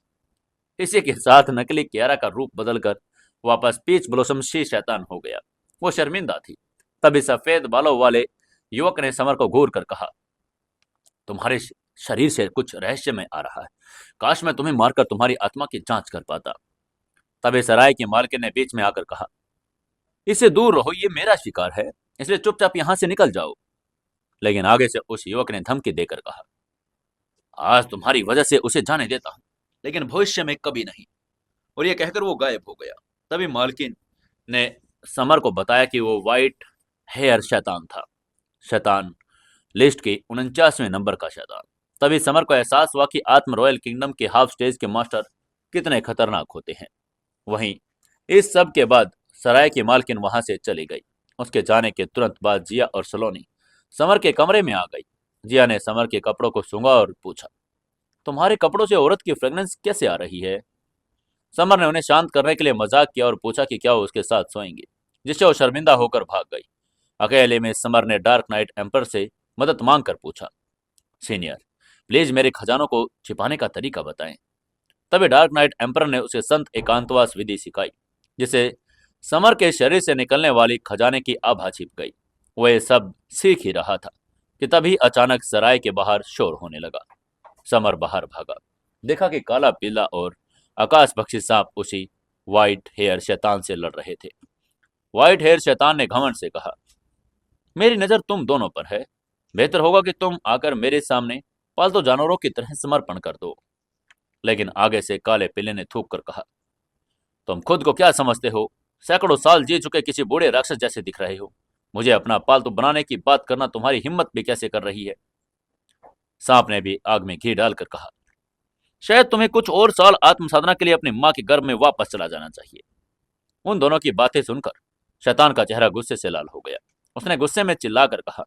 इसी के साथ नकली कियारा का रूप बदलकर वापस पीच ब्लॉसम शी शैतान हो गया। वो शर्मिंदा थी। तभी सफेद बालों वाले युवक ने समर को घूर कर कहा, तुम्हारे शरीर से कुछ रहस्य में आ रहा है, काश मैं तुम्हें मारकर तुम्हारी आत्मा की जांच कर पाता। तभी सराय की मालकिन ने बीच में आकर कहा, इससे दूर रहो, ये मेरा शिकार है, इसलिए चुपचाप यहां से निकल जाओ। लेकिन आगे से उस युवक ने धमकी देकर कहा, आज तुम्हारी वजह से उसे जाने देता हूं, लेकिन भविष्य में कभी नहीं। और यह कहकर वो गायब हो गया। तभी मालकिन ने समर को बताया कि वो व्हाइट हेयर शैतान था, शैतान लिस्ट के 49वें नंबर का शैतान। तभी समर को एहसास हुआ कि आत्म रॉयल किंगडम के हाफ स्टेज के मास्टर कितने खतरनाक होते हैं। वहीं इस सब के बाद सराय की मालकिन वहां से चली गई। उसके जाने के तुरंत बाद जिया और सलोनी समर के कमरे में आ गई। जिया ने समर के कपड़ों को सूंघा और पूछा, तुम्हारे कपड़ों से औरत की फ्रेग्रेंस कैसे आ रही है? समर ने उन्हें शांत करने के लिए मजाक किया और पूछा कि क्या वो उसके साथ सोएंगे, जिससे वो शर्मिंदा होकर भाग गई। अकेले में समर ने डार्क नाइट एम्पर से मदद मांग कर पूछा, सीनियर, प्लीज मेरे खजानों को छिपाने का तरीका बताएं। तभी डार्क नाइट एम्पर ने उसे संत एकांतवास विधि सिखाई, जिसे समर के शरीर से निकलने वाली खजाने की आभा छिप गई। वो ये सब सीख ही रहा था कि तभी अचानक सराय के बाहर शोर होने लगा। समर बाहर भागा। देखा कि काला पीला और आकाश भक्षी सांप उसी व्हाइट हेयर शैतान से लड़ रहे थे। व्हाइट हेयर शैतान ने घमंड से कहा, मेरी नजर तुम दोनों पर है। बेहतर होगा कि तुम आकर मेरे सामने पालतू जानवरों की तरह समर्पण कर दो। लेकिन आगे से काले पीले ने थूक कर कहा, तुम खुद को क्या समझते हो? सैकड़ों साल जी चुके किसी बूढ़े राक्षस जैसे दिख रहे हो। मुझे अपना पालतू बनाने की बात करना तुम्हारी हिम्मत भी कैसे कर रही है? सांप ने भी आग में घी डालकर कहा, शायद तुम्हें कुछ और साल आत्म साधना के लिए अपनी मां के गर्भ में वापस चला जाना चाहिए। उन दोनों की बातें सुनकर शैतान का चेहरा गुस्से से लाल हो गया। उसने गुस्से में चिल्लाकर कहा,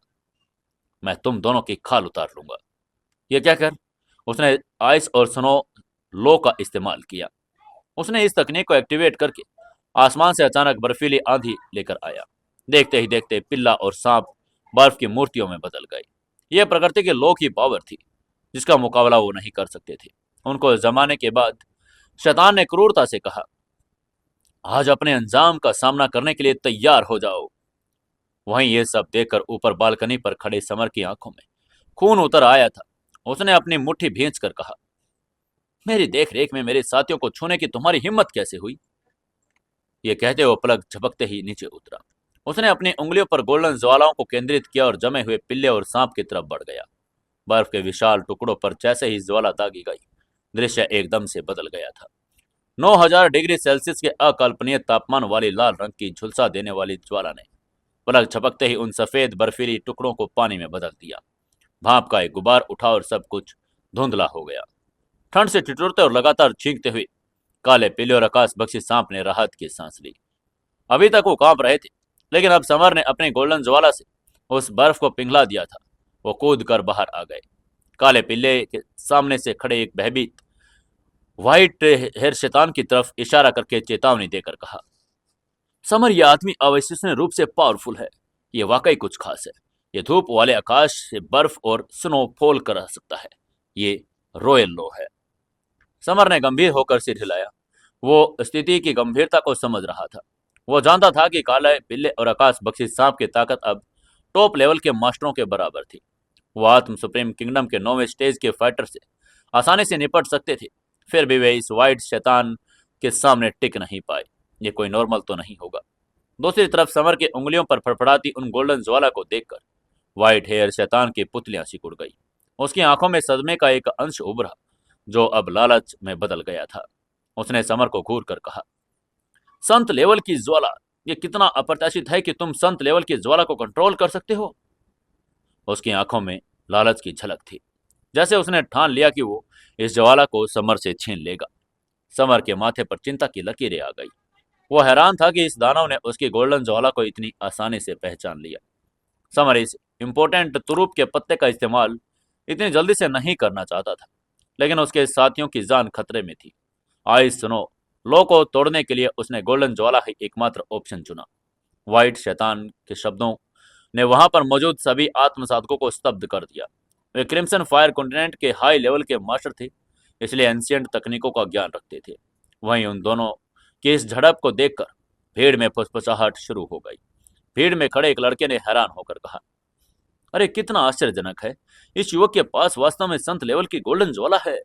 मैं तुम दोनों की खाल उतार लूंगा। यह कहकर उसने आइस और स्नो लो का इस्तेमाल किया। उसने इस तकनीक को एक्टिवेट करके आसमान से अचानक बर्फीली आंधी लेकर आया। देखते ही देखते पिल्ला और सांप बर्फ की मूर्तियों में बदल गए। यह प्रकृति के लौ की पावर थी जिसका मुकाबला वो नहीं कर सकते थे। उनको जमाने के बाद शैतान ने क्रूरता से कहा, आज अपने अंजाम का सामना करने के लिए तैयार हो जाओ। वहीं ये सब देखकर ऊपर बालकनी पर खड़े समर की आंखों में खून उतर आया था। उसने अपनी मुट्ठी भींच कर कहा, मेरी देख रेख में मेरे साथियों को छूने की तुम्हारी हिम्मत कैसे हुई? ये कहते हुए पलक झपकते ही नीचे उतरा। उसने अपनी उंगलियों पर गोल्डन ज्वालाओं को केंद्रित किया और जमे हुए पिल्ले और सांप की तरफ बढ़ गया। बर्फ के विशाल टुकड़ों पर जैसे ही ज्वाला दागी गई, दृश्य एकदम से बदल गया था। 9000 डिग्री सेल्सियस के अकल्पनीय तापमान वाली लाल रंग की झुलसा देने वाली ज्वाला ने पलक झपकते ही उन सफेद बर्फीली टुकड़ों को पानी में बदल दिया। भाप का एक गुबार उठा और सब कुछ धुंधला हो गया। ठंड से ठिठुरते और लगातार छींकते हुए काले पीले और आकाश बख्शी सांप ने राहत की सांस ली। अभी तक वो कांप रहे थे, लेकिन अब समर ने अपने गोल्डन ज्वाला से उस बर्फ को पिघला दिया था। वो कूद कर बाहर आ गए। काले पिल्ले के सामने से खड़े एक भयभीत व्हाइट हेयर शैतान की तरफ इशारा करके चेतावनी देकर कहा, समर, यह आदमी अविश्वसनीय रूप से पावरफुल है। ये वाकई कुछ खास है। ये धूप वाले आकाश से बर्फ और स्नोफॉल कर सकता है। ये रॉयल लो है। समर ने गंभीर होकर सिर हिलाया। वो स्थिति की गंभीरता को समझ रहा था। वो जानता था कि काले पिल्ले और आकाश बख्शी सांप की ताकत अब टॉप लेवल के मास्टरों के बराबर थी। वो आत्म सुप्रीम किंगडम के 9वें स्टेज के फाइटर से आसानी से निपट सकते थे। फिर भी वे इस वाइट शैतान के सामने टिक नहीं पाए। ये कोई नॉर्मल तो नहीं होगा। दूसरी तरफ समर की उंगलियों पर फड़फड़ाती उन गोल्डन ज्वाला को देखकर व्हाइट हेयर शैतान की पुतलियां सिकुड़ गई। उसकी आंखों में सदमे का एक अंश उभरा जो अब लालच में बदल गया था। उसने समर को घूर कर कहा, संत लेवल की ज्वाला, ये कितना अप्रत्याशित है कि तुम संत लेवल की ज्वाला को कंट्रोल कर सकते हो। उसकी आंखों में लालच की झलक थी, जैसे उसने ठान लिया कि वो इस ज्वाला को समर से छीन लेगा। समर के माथे पर चिंता की लकीरें आ गई। वो हैरान था कि इस दानव ने उसकी गोल्डन ज्वाला को इतनी आसानी से पहचान लिया। समर इस इंपोर्टेंट तुरूप के पत्ते का इस्तेमाल इतनी जल्दी से नहीं करना चाहता था, लेकिन उसके साथियों की जान खतरे में थी। आइस सुनो लो को तोड़ने के लिए उसने गोल्डन ज्वाला ही एकमात्र ऑप्शन चुना। व्हाइट शैतान के शब्दों ने वहां पर मौजूद सभी आत्मसाधकों को स्तब्ध कर दिया। वे क्रिम्सन फायर कॉन्टिनेंट के हाई लेवल के मास्टर थे, इसलिए एंशियंट तकनीकों का ज्ञान रखते थे। वहीं उन दोनों की इस झड़प को देखकर भीड़ में फुसफुसाहट शुरू हो गई। भीड़ में खड़े एक लड़के ने हैरान होकर कहा, अरे कितना आश्चर्यजनक है, इस युवक के पास वास्तव में संत लेवल की गोल्डन ज्वाला है।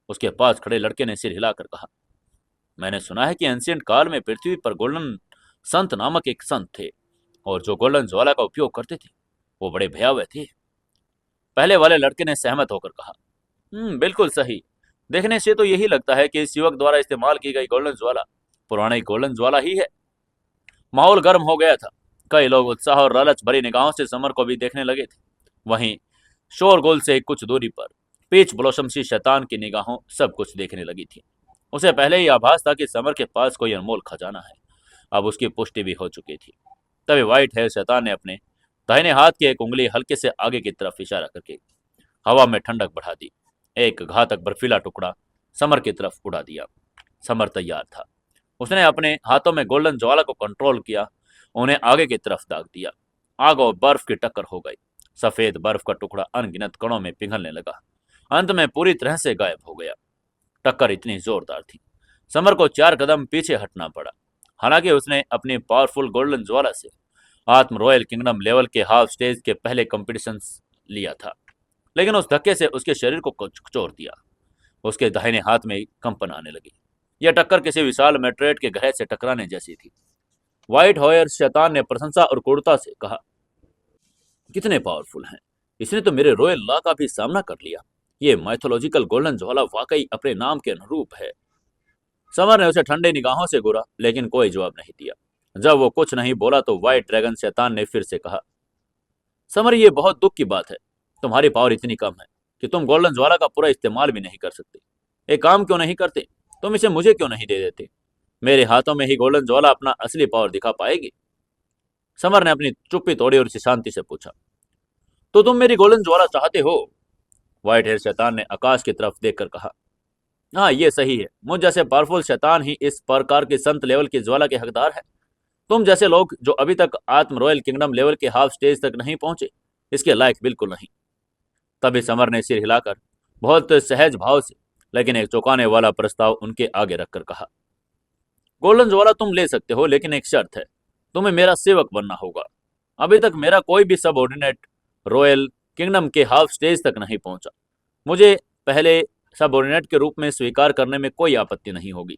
उसके पास खड़े लड़के ने सिर हिलाकर कहा, मैंने सुना है कि एंशियंट काल में पृथ्वी पर गोल्डन संत नामक एक संत थे, और जो गोल्डन ज्वाला का उपयोग करते थे वो बड़े भयावह थे। पहले वाले लड़के ने सहमत होकर कहा, बिल्कुल सही। देखने से तो यही लगता है कि इस युवक द्वारा इस्तेमाल की गई गोल्डन ज्वाला पुरानी गोल्डन ज्वाला ही है। माहौल गर्म हो गया था। कई लोग उत्साह और लालच भरी निगाहों से समर को भी देखने लगे थे। वहीं शोरगुल से कुछ दूरी पर पीच ब्लॉसम सी शैतान की निगाहों सब कुछ देखने लगी थी। उसे पहले ही आभास था कि समर के पास कोई अनमोल खजाना है। अब उसकी पुष्टि भी हो चुकी थी। तभी व्हाइट हेयर शैतान ने अपने दाहिने हाथ की एक उंगली हल्के से आगे की तरफ इशारा करके हवा में ठंडक बढ़ा दी। एक घातक बर्फीला टुकड़ा समर की तरफ उड़ा दिया। समर तैयार था। उसने अपने हाथों में गोल्डन ज्वाला को कंट्रोल किया, उन्हें आगे की तरफ दाग दिया। आग और बर्फ की टक्कर हो गई। सफेद बर्फ का टुकड़ा अनगिनत कणों में पिघलने लगा, अंत में पूरी तरह से गायब हो गया। टक्कर इतनी जोरदार थी, समर को 4 कदम पीछे हटना पड़ा। हालांकि उसने अपनी पावरफुल गोल्डन ज्वाला से आत्म रॉयल किंगडम लेवल के हाफ स्टेज के पहले कंपटीशन लिया था, लेकिन उस धक्के से उसके शरीर को कुचोर दिया। उसके दाहिने हाथ में कंपन आने लगी। यह टक्कर किसी विशाल मेट्रेट के ग्रह से टकराने जैसी थी। व्हाइट हॉयर शैतान ने प्रशंसा और क्रूरता से कहा, कितने पावरफुल हैं, इसने तो मेरे रॉयल लॉ का भी सामना कर लिया। ये माइथोलॉजिकल गोल्डन ज्वाला वाकई अपने नाम के अनुरूप है। समर ने उसे ठंडे निगाहों से घूरा, लेकिन कोई जवाब नहीं दिया। जब वो कुछ नहीं बोला तो व्हाइट ड्रैगन शैतान ने फिर से कहा, समर, ये बहुत दुख की बात है। तुम्हारी पावर इतनी कम है कि तुम गोल्डन ज्वाला का पूरा इस्तेमाल भी नहीं कर सकते। एक काम क्यों नहीं करते, तुम इसे मुझे क्यों नहीं दे देते? मेरे हाथों में ही गोल्डन ज्वाला अपना असली पावर दिखा पाएगी। समर ने अपनी चुप्पी तोड़ी और इसे शांति से पूछा, तो तुम मेरी गोल्डन ज्वाला चाहते हो? व्हाइट हेयर शैतान ने आकाश की तरफ देखकर कहा, हाँ, ये सही है। मुझ जैसे पावरफुल शैतान ही इस प्रकार की संत लेवल की ज्वाला के हकदार है। तुम जैसे लोग जो अभी तक आत्म रॉयल किंगडम लेवल के हाफ स्टेज तक नहीं पहुंचे, इसके लायक बिल्कुल नहीं। तभी समर ने सिर हिलाकर बहुत सहज भाव से लेकिन एक चौंकाने वाला प्रस्ताव उनके आगे रखकर कहा, गोल्डन ज्वाला तुम ले सकते हो, लेकिन एक शर्त है, तुम्हें मेरा सेवक बनना होगा। अभी तक मेरा कोई भी सबऑर्डिनेट रॉयल किंगडम के हाफ स्टेज तक नहीं पहुंचा। मुझे पहले सबऑर्डिनेट के रूप में स्वीकार करने में कोई आपत्ति नहीं होगी।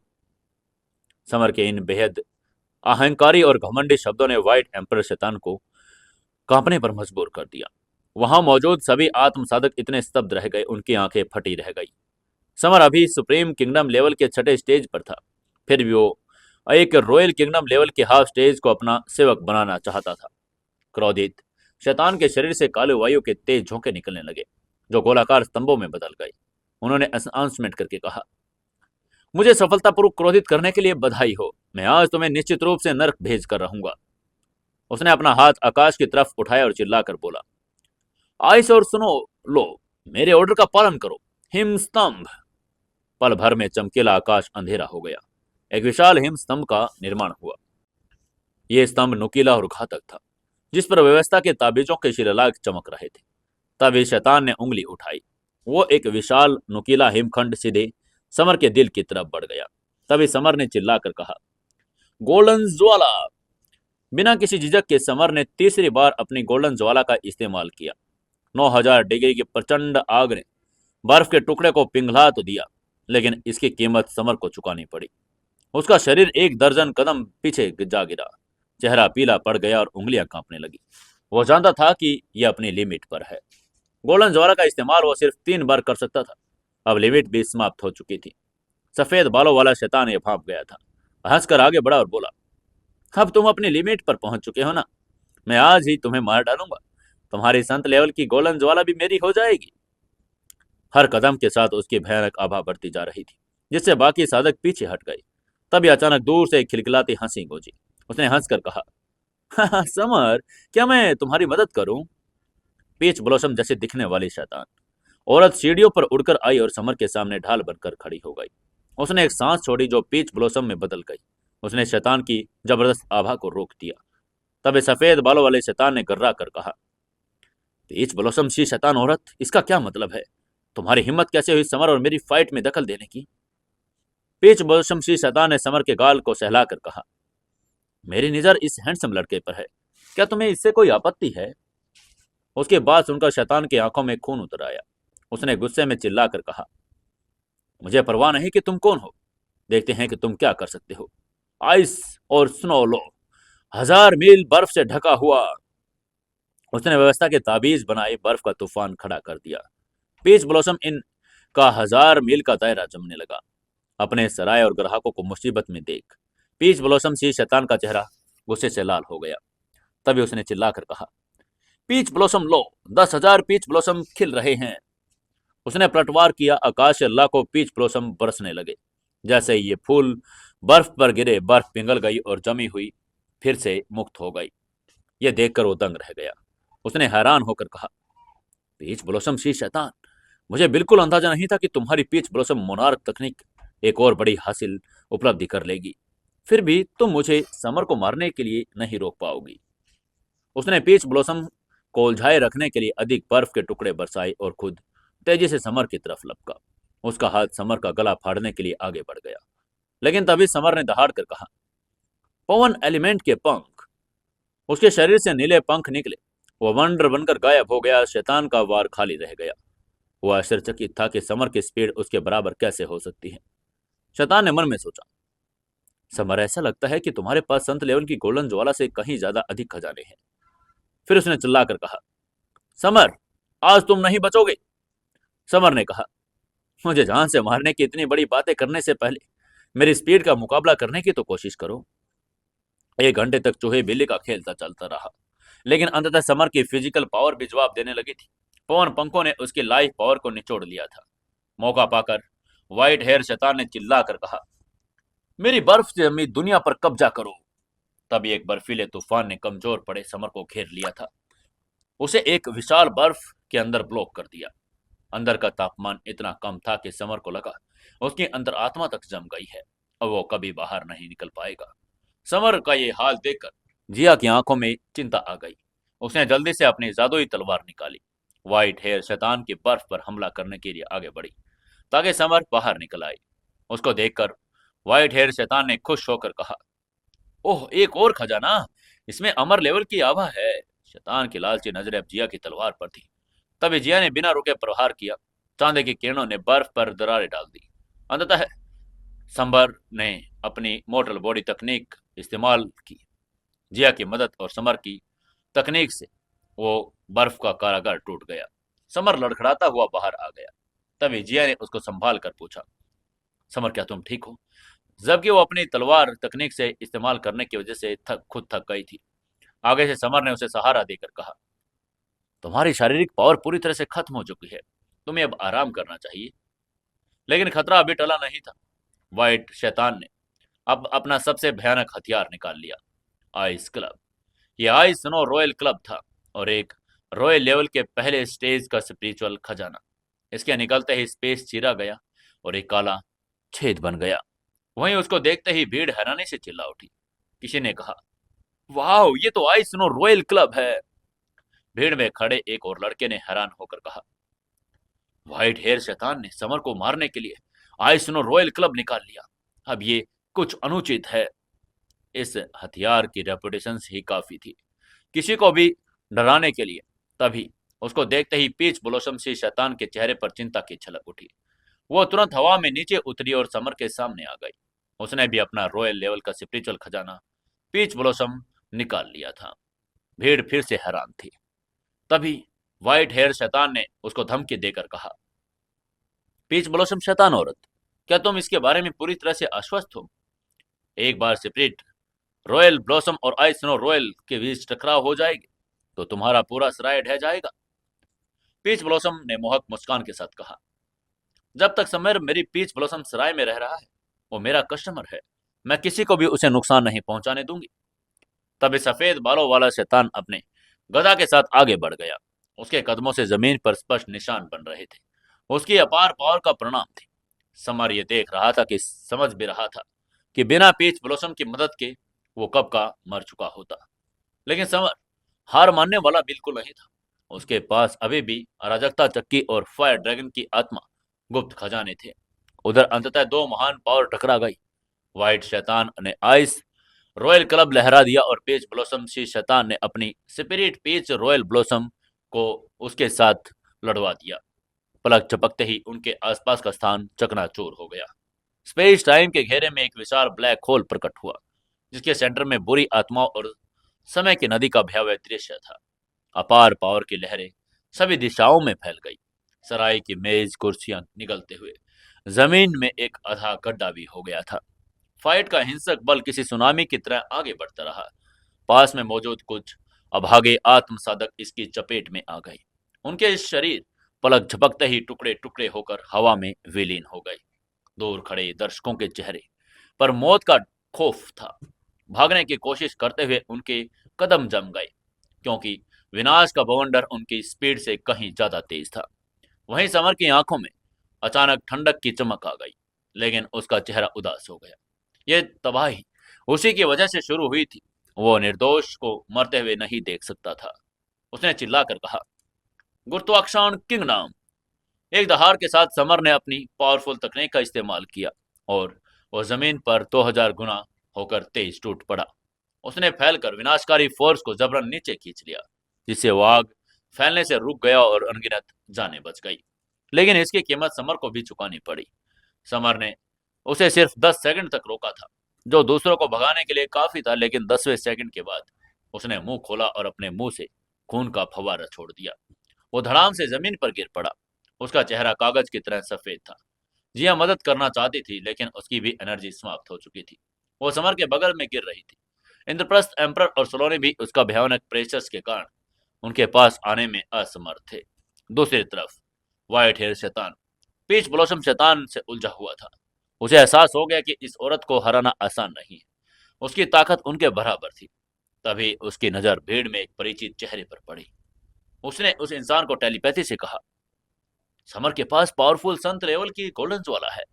समर के इन बेहद अहंकारी और घमंडी शब्दों ने व्हाइट एम्पर शैतान को कांपने पर मजबूर कर दिया। वहां मौजूद सभी आत्मसाधक इतने स्तब्ध रह गए, उनकी आंखें फटी रह गई। समर अभी सुप्रीम किंगडम लेवल के छठे स्टेज पर था, फिर भी वो एक रॉयल किंगडम लेवल के हाफ स्टेज को अपना सेवक बनाना चाहता था। क्रोधित शैतान के शरीर से काले वायु के तेज झोंके निकलने लगे, जो गोलाकार स्तंभों में बदल गए। उन्होंने अनाउंसमेंट करके कहा, मुझे सफलतापूर्वक क्रोधित करने के लिए बधाई हो। मैं आज तुम्हें निश्चित रूप से नर्क भेज कर रहूंगा। उसने अपना हाथ आकाश की तरफ उठाया और चिल्लाकर बोला, आइस और सुनो लो, मेरे ऑर्डर का पालन करो। हिम स्तंभ। पल भर में चमकीला आकाश अंधेरा हो गया। एक विशाल हिम स्तंभ का निर्माण हुआ। यह स्तंभ नुकीला और घातक था, जिस पर व्यवस्था के ताबीजों के शिलालेख चमक रहे थे। तभी शैतान ने उंगली उठाई। वो एक विशाल नुकीला हिमखंड सीधे समर के दिल की तरफ बढ़ गया। तभी समर ने चिल्लाकर कहा, गोल्डन ज्वाला। बिना किसी झिझक के समर ने तीसरी बार अपनी गोल्डन ज्वाला का इस्तेमाल किया। 9000 डिग्री की प्रचंड आग ने बर्फ के टुकड़े को पिघला तो दिया, लेकिन इसकी कीमत समर को चुकानी पड़ी। उसका शरीर एक दर्जन कदम पीछे जा गिरा। चेहरा पीला पड़ गया और उंगलियां कांपने लगी। वो जानता था कि यह अपनी लिमिट पर है। गोल्डन ज्वाला का इस्तेमाल वो सिर्फ 3 बार कर सकता था। अब लिमिट भी समाप्त हो चुकी थी। सफेद बालों वाला शैतान ये भांप गया था। हंसकर आगे बढ़ा और बोला, अब तुम अपनी लिमिट पर पहुंच चुके हो ना? मैं आज ही तुम्हें मार डालूंगा। तुम्हारी संत लेवल की गोल्डन ज्वाला भी मेरी हो जाएगी। हर कदम के साथ उसकी भयानक आभा बढ़ती जा रही थी, जिससे बाकी साधक पीछे हट गए। तभी अचानक दूर से एक खिलखिलाती हंसी गूंजी। उसने हंसकर कहा, "हाँ, समर, क्या मैं तुम्हारी मदद करूं?" पीच ब्लॉसम जैसे दिखने वाली शैतान औरत सीढ़ियों पर उड़कर आई और समर के सामने ढाल बनकर खड़ी हो गई। उसने एक सांस छोड़ी जो पीच ब्लॉसम में बदल गई। उसने शैतान की जबरदस्त आभा को रोक दिया। तभी सफेद बालों वाले शैतान ने गर्रा कर कहा, पीच ब्लॉसम सी शैतान औरत, इसका क्या मतलब है? तुम्हारी हिम्मत कैसे हुई समर और मेरी फाइट में दखल देने की? पीच ब्लॉसम सी शैतान ने समर के गाल को सहलाकर कहा, मेरी नजर इस हैंडसम लड़के पर है। क्या तुम्हें इससे कोई आपत्ति है? उसके बाद सुनकर शैतान की आंखों में खून उतर आया। उसने गुस्से में चिल्लाकर कहा, मुझे परवाह नहीं कि तुम कौन हो। देखते हैं कि तुम क्या कर सकते हो। आइस और स्नो लो। 1000 मील बर्फ से ढका हुआ। उसने व्यवस्था के ताबीज बनाए बर्फ का तूफान खड़ा कर दिया। पीच ब्लॉसम इन का 1000 मील का दायरा जमने लगा। अपने सराय और ग्राहकों को मुसीबत में देख पीच ब्लॉसम सी शैतान का चेहरा गुस्से से लाल हो गया। तभी उसने चिल्लाकर कहा, पीच ब्लॉसम लो, 10,000 पीच ब्लॉसम खिल रहे हैं। उसने पलटवार किया। आकाश से लाखों पीच ब्लॉसम बरसने लगे। जैसे ही ये फूल बर्फ पर गिरे, बर्फ पिघल गई और जमी हुई फिर से मुक्त हो गई। यह देखकर वो दंग रह गया। उसने हैरान होकर कहा, पीच ब्लॉसम सी शैतान, मुझे बिल्कुल अंदाजा नहीं था कि तुम्हारी पीच ब्लॉसम मोनार्क तकनीक एक और बड़ी हासिल उपलब्धि कर लेगी। फिर भी तुम मुझे समर को मारने के लिए नहीं रोक पाओगी। उसने पीच ब्लॉसम को उलझाए रखने के लिए अधिक बर्फ के टुकड़े बरसाए और खुद तेजी से समर की तरफ लपका। उसका हाथ समर का गला फाड़ने के लिए आगे बढ़ गया, लेकिन तभी समर ने दहाड़ कर कहा, पवन एलिमेंट के पंख। उसके शरीर से नीले पंख निकले। वह वंडर बनकर गायब हो गया। शैतान का वार खाली रह गया। वो आश्चर्यचकित था कि समर की स्पीड उसके बराबर कैसे हो सकती है। शैतान ने मन में सोचा, समर, ऐसा लगता है कि तुम्हारे पास संत लेवल की गोल्डन ज्वाला से कहीं ज्यादा अधिक खजाने हैं। फिर उसने चिल्लाकर कहा, समर, आज तुम नहीं बचोगे। समर ने कहा, मुझे जान से मारने की इतनी बड़ी बातें करने से पहले मेरी स्पीड का मुकाबला करने की तो कोशिश करो। 1 घंटे तक चूहे बिल्ली का खेल चलता रहा, लेकिन अंततः समर की फिजिकल पावर भी जवाब देने लगी थी। पवन पंखों ने उसकी लाइफ पावर को निचोड़ लिया था। मौका पाकर व्हाइट हेयर शैतान ने चिल्लाकर कहा, मेरी बर्फ से जमी दुनिया पर कब्जा करो। तभी एक बर्फीले तूफान ने कमजोर पड़े समर को घेर लिया था। उसे एक विशाल बर्फ के अंदर ब्लॉक कर दिया। अंदर का तापमान इतना कम था कि समर को लगा उसकी अंतरात्मा तक जम गई है और वो कभी बाहर नहीं निकल पाएगा। समर का ये हाल देखकर जिया की आंखों में चिंता आ गई। उसने जल्दी से अपनी जादुई तलवार निकाली। व्हाइट हेयर शैतान की बर्फ पर हमला करने के लिए आगे बढ़ी ताकि समर बाहर निकल आए। उसको देखकर व्हाइट हेयर शैतान ने खुश होकर कहा, ओह, एक और खजाना, इसमें अमर लेवल की आभा है। शैतान की लालची नजरें अब जिया की तलवार पर थी। तभी जिया ने बिना रुके प्रहार किया। चांदी की किरणों ने बर्फ पर दरारें डाल दी। अंततः समर ने अपनी मोटल बॉडी तकनीक इस्तेमाल की। जिया की मदद और समर की तकनीक से वो बर्फ का कारागार टूट गया। समर लड़खड़ाता हुआ बाहर आ गया। तभी जिया ने उसको संभाल कर पूछा, समर, क्या तुम ठीक हो? जबकि वो अपनी तलवार तकनीक से इस्तेमाल करने की वजह से खुद थक गई थी। आगे से समर ने उसे सहारा देकर कहा, तुम्हारी शारीरिक पावर पूरी तरह से खत्म हो चुकी है, तुम्हें अब आराम करना चाहिए। लेकिन खतरा अभी टला नहीं था। व्हाइट शैतान ने अब अपना सबसे भयानक हथियार निकाल लिया, आइस क्लब। यह आइस स्नो रॉयल क्लब था और एक रॉयल लेवल के पहले स्टेज का स्पिरिचुअल खजाना। इसके निकलते ही स्पेस चीरा गया और एक काला छेद बन गया। वहीं उसको देखते ही भीड़ हैरानी से चिल्ला उठी। किसी ने कहा, वाह, ये तो आइस स्नो रॉयल क्लब है। भीड़ में खड़े एक और लड़के ने हैरान होकर कहा, व्हाइट हेयर शैतान ने समर को मारने के लिए आइस स्नो रॉयल क्लब निकाल लिया। अब ये कुछ अनुचित है। इस हथियार की रेपुटेशन ही काफी थी किसी को भी डराने के लिए। तभी उसको देखते ही पीच ब्लॉसम से शैतान के चेहरे पर चिंता की झलक उठी। वो तुरंत हवा में नीचे उतरी और समर के सामने आ गई। उसने भी अपना रॉयल लेवल का स्पिरिचुअल खजाना पीच ब्लॉसम निकाल लिया था। भीड़ फिर से हैरान थी। तभी व्हाइट हेयर शैतान ने उसको धमकी देकर कहा, पीच ब्लॉसम शैतान औरत, क्या तुम इसके बारे में पूरी तरह से आश्वस्त हो? एक बार स्पिरिट रॉयल ब्लॉसम और आइस स्नो रॉयल के बीच टकराव हो जाएगी तो तुम्हारा पूरा सराय ढह जाएगा। पीच ब्लॉसम ने मोहक मुस्कान के साथ कहा, जब तक समर मेरी पीच ब्लॉसम सराय में रह रहा है, वो मेरा कस्टमर है। मैं किसी को भी उसे नुकसान नहीं पहुंचाने दूंगी। तभी सफेद बालों वाला शैतान अपने गदा के साथ आगे बढ़ गया। उसके कदमों से जमीन पर स्पष्ट निशान बन रहे थे। उसकी अपार पावर का परिणाम थी। समर ये देख रहा था कि समझ भी रहा था कि बिना पीच ब्लॉसम की मदद के वो कब का मर चुका होता। लेकिन समर हार मानने वाला बिल्कुल नहीं था। उसके पास अभी भी अराजकता चक्की और फायर ड्रैगन की आत्मा गुप्त खजाने थे। उधर अंततः दो महान पावर टकरा गई। व्हाइट शैतान ने आइस रॉयल क्लब लहरा दिया और पीच ब्लॉसम सी शैतान ने अपनी स्पिरिट पीच रॉयल ब्लॉसम को उसके साथ लड़वा दिया। पलक झपकते ही उनके आसपास का स्थान चकनाचूर हो गया। स्पेस टाइम के घेरे में एक विशाल ब्लैक होल प्रकट हुआ, जिसके सेंटर में बुरी आत्माओं और समय की नदी का भयावह दृश्य था। अपार पावर की लहरें सभी दिशाओं में फैल गई। सराय की मेज कुर्सियां निगलते हुए जमीन में एक आधा गड्ढा भी हो गया था। फाइट का हिंसक बल किसी सुनामी की तरह आगे बढ़ता रहा। पास में मौजूद कुछ अभागे आत्म साधक इसकी चपेट में आ गए। उनके शरीर पलक झपकते ही टुकड़े टुकड़े होकर हवा में विलीन हो गए। दूर खड़े दर्शकों के चेहरे पर मौत का खौफ था। भागने की कोशिश करते हुए उनके कदम जम गए, क्योंकि विनाश का बवंडर उनकी स्पीड से कहीं ज्यादा तेज था। वहीं समर की आंखों में अचानक ठंडक की चमक आ गई, लेकिन उसका चेहरा उदास हो गया। ये तबाही उसी की वजह से शुरू हुई थी। वो निर्दोष को मरते हुए नहीं देख सकता था। उसने चिल्लाकर कहा, गुरुत्वाकर्षण किंगडम। एक दहाड़ के साथ समर ने अपनी पावरफुल तकनीक का इस्तेमाल किया और वह जमीन पर 2000 गुना होकर तेज टूट पड़ा। उसने फैलकर विनाशकारी फोर्स को जबरन नीचे खींच लिया, जिससे वो आग फैलने से रुक गया और अनगिनत जानें बच गई। लेकिन इसकी कीमत समर को भी चुकानी पड़ी। समर ने उसे सिर्फ 10 सेकंड तक रोका था, जो दूसरों को भगाने के लिए काफी था, लेकिन 10वें सेकंड के बाद उसने मुंह खोला और अपने मुंह से खून का फव्वारा छोड़ दिया। वो धड़ाम से जमीन पर गिर पड़ा। उसका चेहरा कागज की तरह सफेद था। जिया मदद करना चाहती थी, लेकिन उसकी भी एनर्जी समाप्त हो चुकी थी। वो समर के बगल में गिर रही थी। इंद्रप्रस्थ, एम्पर और सोलोनी भी उसका भयानक प्रेशर्स के कारण उनके पास आने में असमर्थ थे। दूसरी तरफ व्हाइट हेयर शैतान पीच ब्लॉसम शैतान से उलझा हुआ था। उसे एहसास हो गया कि इस औरत को हराना आसान नहीं है। उसकी ताकत उनके बराबर थी। तभी उसकी नजर भीड़ में एक परिचित चेहरे पर पड़ी। उसने उस इंसान को टेलीपैथी से कहा, समर के पास पावरफुल संत लेवल की गोल्डन ज्वाला है।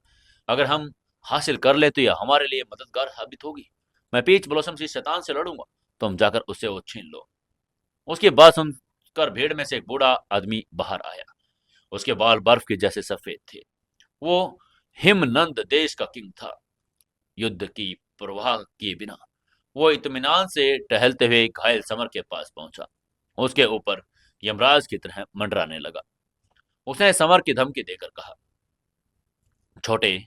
अगर हम हासिल कर ले तो यह हमारे लिए मददगार साबित होगी। मैं पीच ब्लॉसम से शैतान से लड़ूंगा, तुम जाकर उससे वो छीन लो। उसकी बात सुनकर भीड़ में से एक बूढ़ा आदमी बाहर आया। उसके बाल बर्फ के जैसे सफेद थे। वो हिमनंद देश का किंग था। युद्ध की परवाह किए बिना वो इत्मीनान से टहलते हुए घायल समर के पास पहुंचा। उसके ऊपर यमराज की तरह मंडराने लगा। उसने समर की धमकी देकर कहा, छोटे,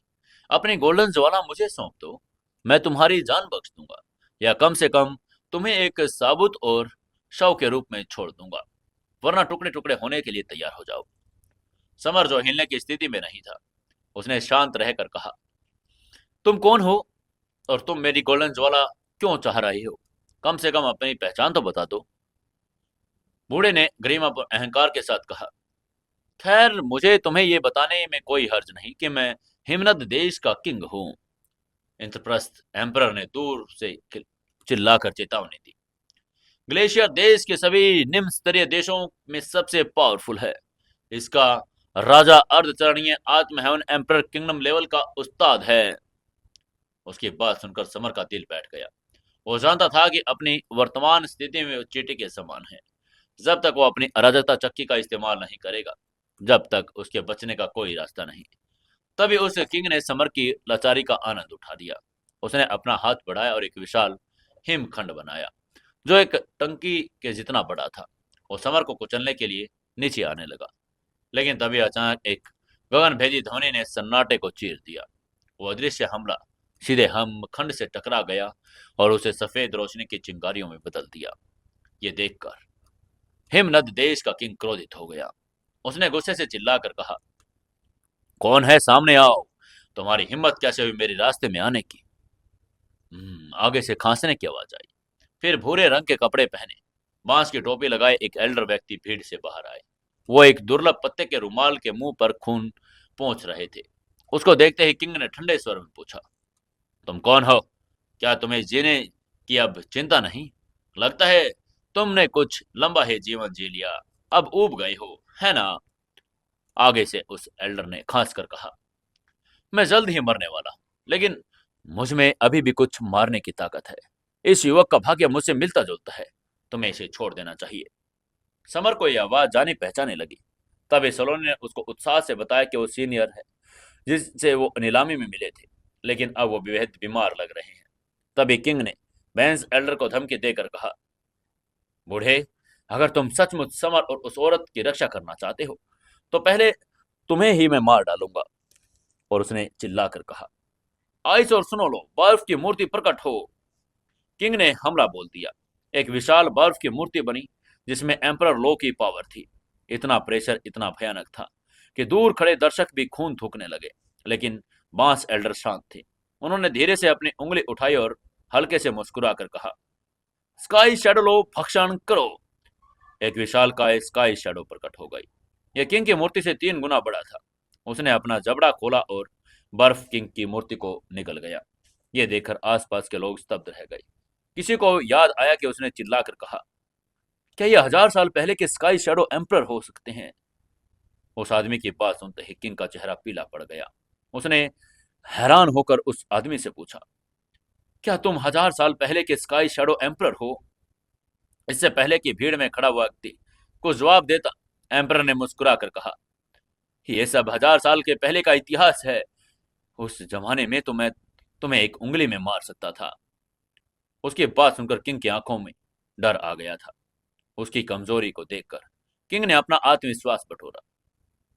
अपनी गोल्डन ज्वाला मुझे सौंप दो, मैं तुम्हारी जान बख्श दूंगा, या कम से कम तुम्हें एक साबुत और शव के रूप में छोड़ दूंगा, वरना टुकड़े टुकड़े होने के लिए तैयार हो जाओ। समर, जो हिलने की स्थिति में नहीं था, उसने शांत रहकर कहा, तुम कौन हो और तुम मेरी गोल्डन ज्वाला क्यों चाह रही हो? कम से कम अपनी पहचान तो बता दो। बूढ़े ने गरिमा पर अहंकार के साथ कहा, खैर, मुझे तुम्हें ये बताने में कोई हर्ज नहीं कि मैं हिमनद देश का किंग हूँ। इंद्रप्रस्थ एम्परर ने दूर से चिल्लाकर चेतावनी दी, ग्लेशियर देश के सभी निम्न स्तरीय देशों में सबसे पावरफुल है। इसका राजा अर्धचरणीय आत्महवन एम्परर किंगडम लेवल का उस्ताद है। उसकी बात सुनकर समर का दिल बैठ गया। वो जानता था कि अपनी वर्तमान स्थिति में वो चींटी के समान है। जब तक वो अपनी अराजकता चक्की का इस्तेमाल नहीं करेगा, जब तक उसके बचने का कोई रास्ता नहीं। तभी उस किंग ने समर की लाचारी का आनंद उठा लिया। उसने अपना हाथ बढ़ाया और एक विशाल हिमखंड बनाया, जो एक टंकी के जितना बड़ा था। वो समर को कुचलने के लिए नीचे आने लगा, लेकिन तभी अचानक एक गगनभेदी ध्वनि ने सन्नाटे को चीर दिया। वो अदृश्य हमला सीधे हिमखंड से टकरा गया और उसे सफेद रोशनी की चिंगारियों में बदल दिया। ये देखकर हिमनद देश का किंग क्रोधित हो गया। उसने गुस्से से चिल्लाकर कहा, कौन है? सामने आओ। तुम्हारी हिम्मत कैसे हुई मेरे रास्ते में आने की? आगे से खांसने की आवाज आई। फिर भूरे रंग के कपड़े पहने, बांस की टोपी लगाए एक एल्डर व्यक्ति भीड़ से बाहर आए। वो एक दुर्लभ पत्ते के रुमाल के मुंह पर खून पोंछ रहे थे। उसको देखते ही किंग ने ठंडे स्वर में पूछा, तुम कौन हो? क्या तुम्हें जीने की अब चिंता नहीं? लगता है तुमने कुछ लंबा ही जीवन जी लिया, अब ऊब गए हो, है ना? आगे से उस एल्डर ने खांस कर कहा, मैं जल्द ही मरने वाला हूं, लेकिन मुझ में अभी भी कुछ मारने की ताकत है। इस युवक का भाग्य मुझसे मिलता जुलता है, तुम्हें इसे छोड़ देना चाहिए। समर को यह आवाज जानी पहचाने लगी। तभी सलोनी ने उसको उत्साह से बताया कि वो सीनियर है, जिससे वो नीलामी में मिले थे, लेकिन अब वो बेहद बीमार लग रहे हैं। तभी किंग ने बैंस एल्डर को धमकी देकर कहा, बूढ़े, अगर तुम सचमुच समर और उस औरत की रक्षा करना चाहते हो, तो पहले तुम्हें ही मैं मार डालूंगा। और उसने चिल्लाकर कहा, आइस और सुनो लो, बर्फ की मूर्ति प्रकट हो। किंग ने हमला बोल दिया। एक विशाल बर्फ की मूर्ति बनी, जिसमें एम्परर लो की पावर थी। इतना प्रेशर इतना भयानक था कि दूर खड़े दर्शक भी खून थूकने लगे, लेकिन बांस एल्डर शांत थे। उन्होंने धीरे से अपनी उंगली उठाई और हल्के से मुस्कुराकर कहा, स्काई शैडो लो, भक्षण करो। एक विशाल काय स्काई शैडो प्रकट हो गई। यह किंग की मूर्ति से 3 गुना बड़ा था। उसने अपना जबड़ा खोला और बर्फ किंग की मूर्ति को निकल गया। यह देखकर आसपास के लोग स्तब्ध रह गए। किसी को याद आया कि उसने चिल्लाकर कहा, क्या यह 1000 साल पहले के स्काई शैडो एम्परर हो सकते हैं? उस आदमी की बात सुनते ही किंग का चेहरा पीला पड़ गया। उसने हैरान होकर उस आदमी से पूछा, क्या तुम 1000 साल पहले के स्काई शैडो एम्परर हो? इससे पहले कि भीड़ में खड़ा हुआ व्यक्ति कुछ जवाब देता, एम्परर ने मुस्कुराकर कहा, ये सब 1000 साल के पहले का इतिहास है। उस जमाने में तो मैं तुम्हें एक उंगली में मार सकता था। उसकी बात सुनकर किंग की आंखों में डर आ गया था। उसकी कमजोरी को देखकर किंग ने अपना आत्मविश्वास बटोरा।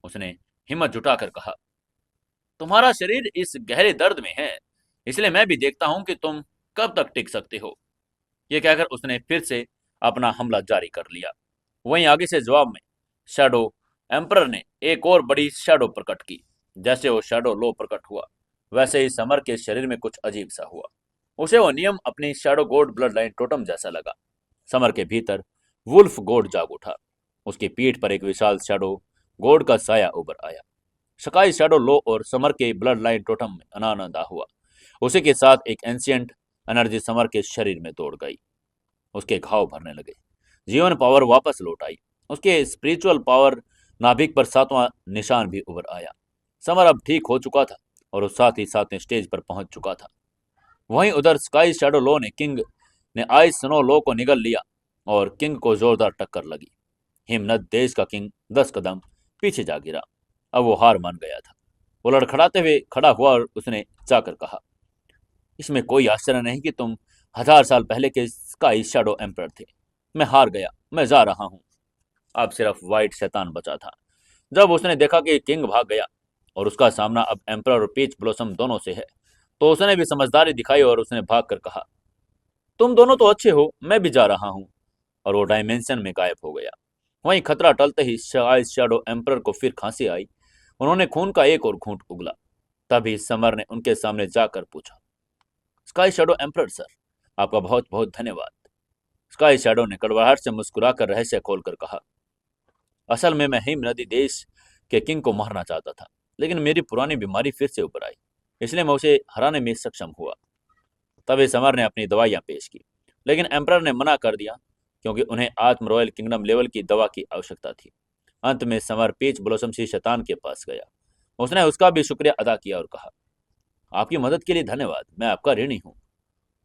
उसने हिम्मत जुटाकर कहा, तुम्हारा शरीर इस गहरे दर्द में है, इसलिए मैं भी देखता हूं कि तुम कब तक टिक सकते हो। ये कहकर उसने फिर से अपना हमला जारी कर लिया। वहीं आगे से जवाब में शैडो एम्परर ने एक और बड़ी शैडो प्रकट की। जैसे वो शैडो लो प्रकट हुआ, वैसे ही समर के शरीर में कुछ अजीब सा हुआ। उसे वो नियम अपनी shadow God blood line totem जैसा लगा। समर के भीतर वुल्फ गॉड जाग उठा। उसकी पीठ पर एक विशाल शैडो गॉड का साया उभर आया। स्काई शैडो लो और समर के ब्लड लाइन टोटम में अनानंदा हुआ। उसी के साथ एक एंशियंट एनर्जी समर के शरीर में दौड़ गई। उसके घाव भरने लगे। जीवन पावर वापस लौट आई। उसके स्पिरिचुअल पावर नाभिक पर सातवां निशान भी उभर आया। समर अब ठीक हो चुका था और उस साथ ही साथ स्टेज पर पहुंच चुका था। वहीं उधर स्काई शैडो लो ने किंग ने आइस स्नो लो को निगल लिया और किंग को जोरदार टक्कर लगी। हिमनद देश का किंग 10 कदम पीछे जा गिरा। अब वो हार मान गया था। वो लड़खड़ाते हुए खड़ा हुआ और उसने जाकर कहा, इसमें कोई आश्चर्य नहीं कि तुम 1000 साल पहले के स्काई शैडो एम्परर थे। मैं हार गया, मैं जा रहा हूँ। अब सिर्फ वाइट शैतान बचा था। जब उसने देखा कि किंग भाग गया और उसका सामना अब एम्परर और पीच ब्लॉसम दोनों से है, तो उसने भी समझदारी दिखाई और उसने भाग कर कहा, तुम दोनों तो अच्छे हो, मैं भी जा रहा हूँ। और वो डायमेंशन में गायब हो गया। वहीं खतरा टलते ही स्काई शैडो एम्परर को फिर खांसी आई। उन्होंने खून का एक और घूंट उगला। तभी समर ने उनके सामने जाकर पूछा, स्काई शैडो एम्परर सर, आपका बहुत बहुत धन्यवाद। स्काई शैडो ने कड़वाहट से मुस्कुराकर रहस्य खोलकर कहा, असल में मैं हिम नदी देश के किंग को मारना चाहता था, लेकिन मेरी पुरानी बीमारी फिर से उभर आई, इसलिए मैं उसे हराने में सक्षम हुआ। तभी समर ने अपनी दवाइयां पेश की, लेकिन एम्परर ने मना कर दिया क्योंकि उन्हें आत्म रॉयल किंगडम लेवल की दवा की आवश्यकता थी। अंत में समर पीच ब्लॉसम सी शैतान के पास गया। उसने उसका भी शुक्रिया अदा किया और कहा, आपकी मदद के लिए धन्यवाद, मैं आपका ऋणी हूँ।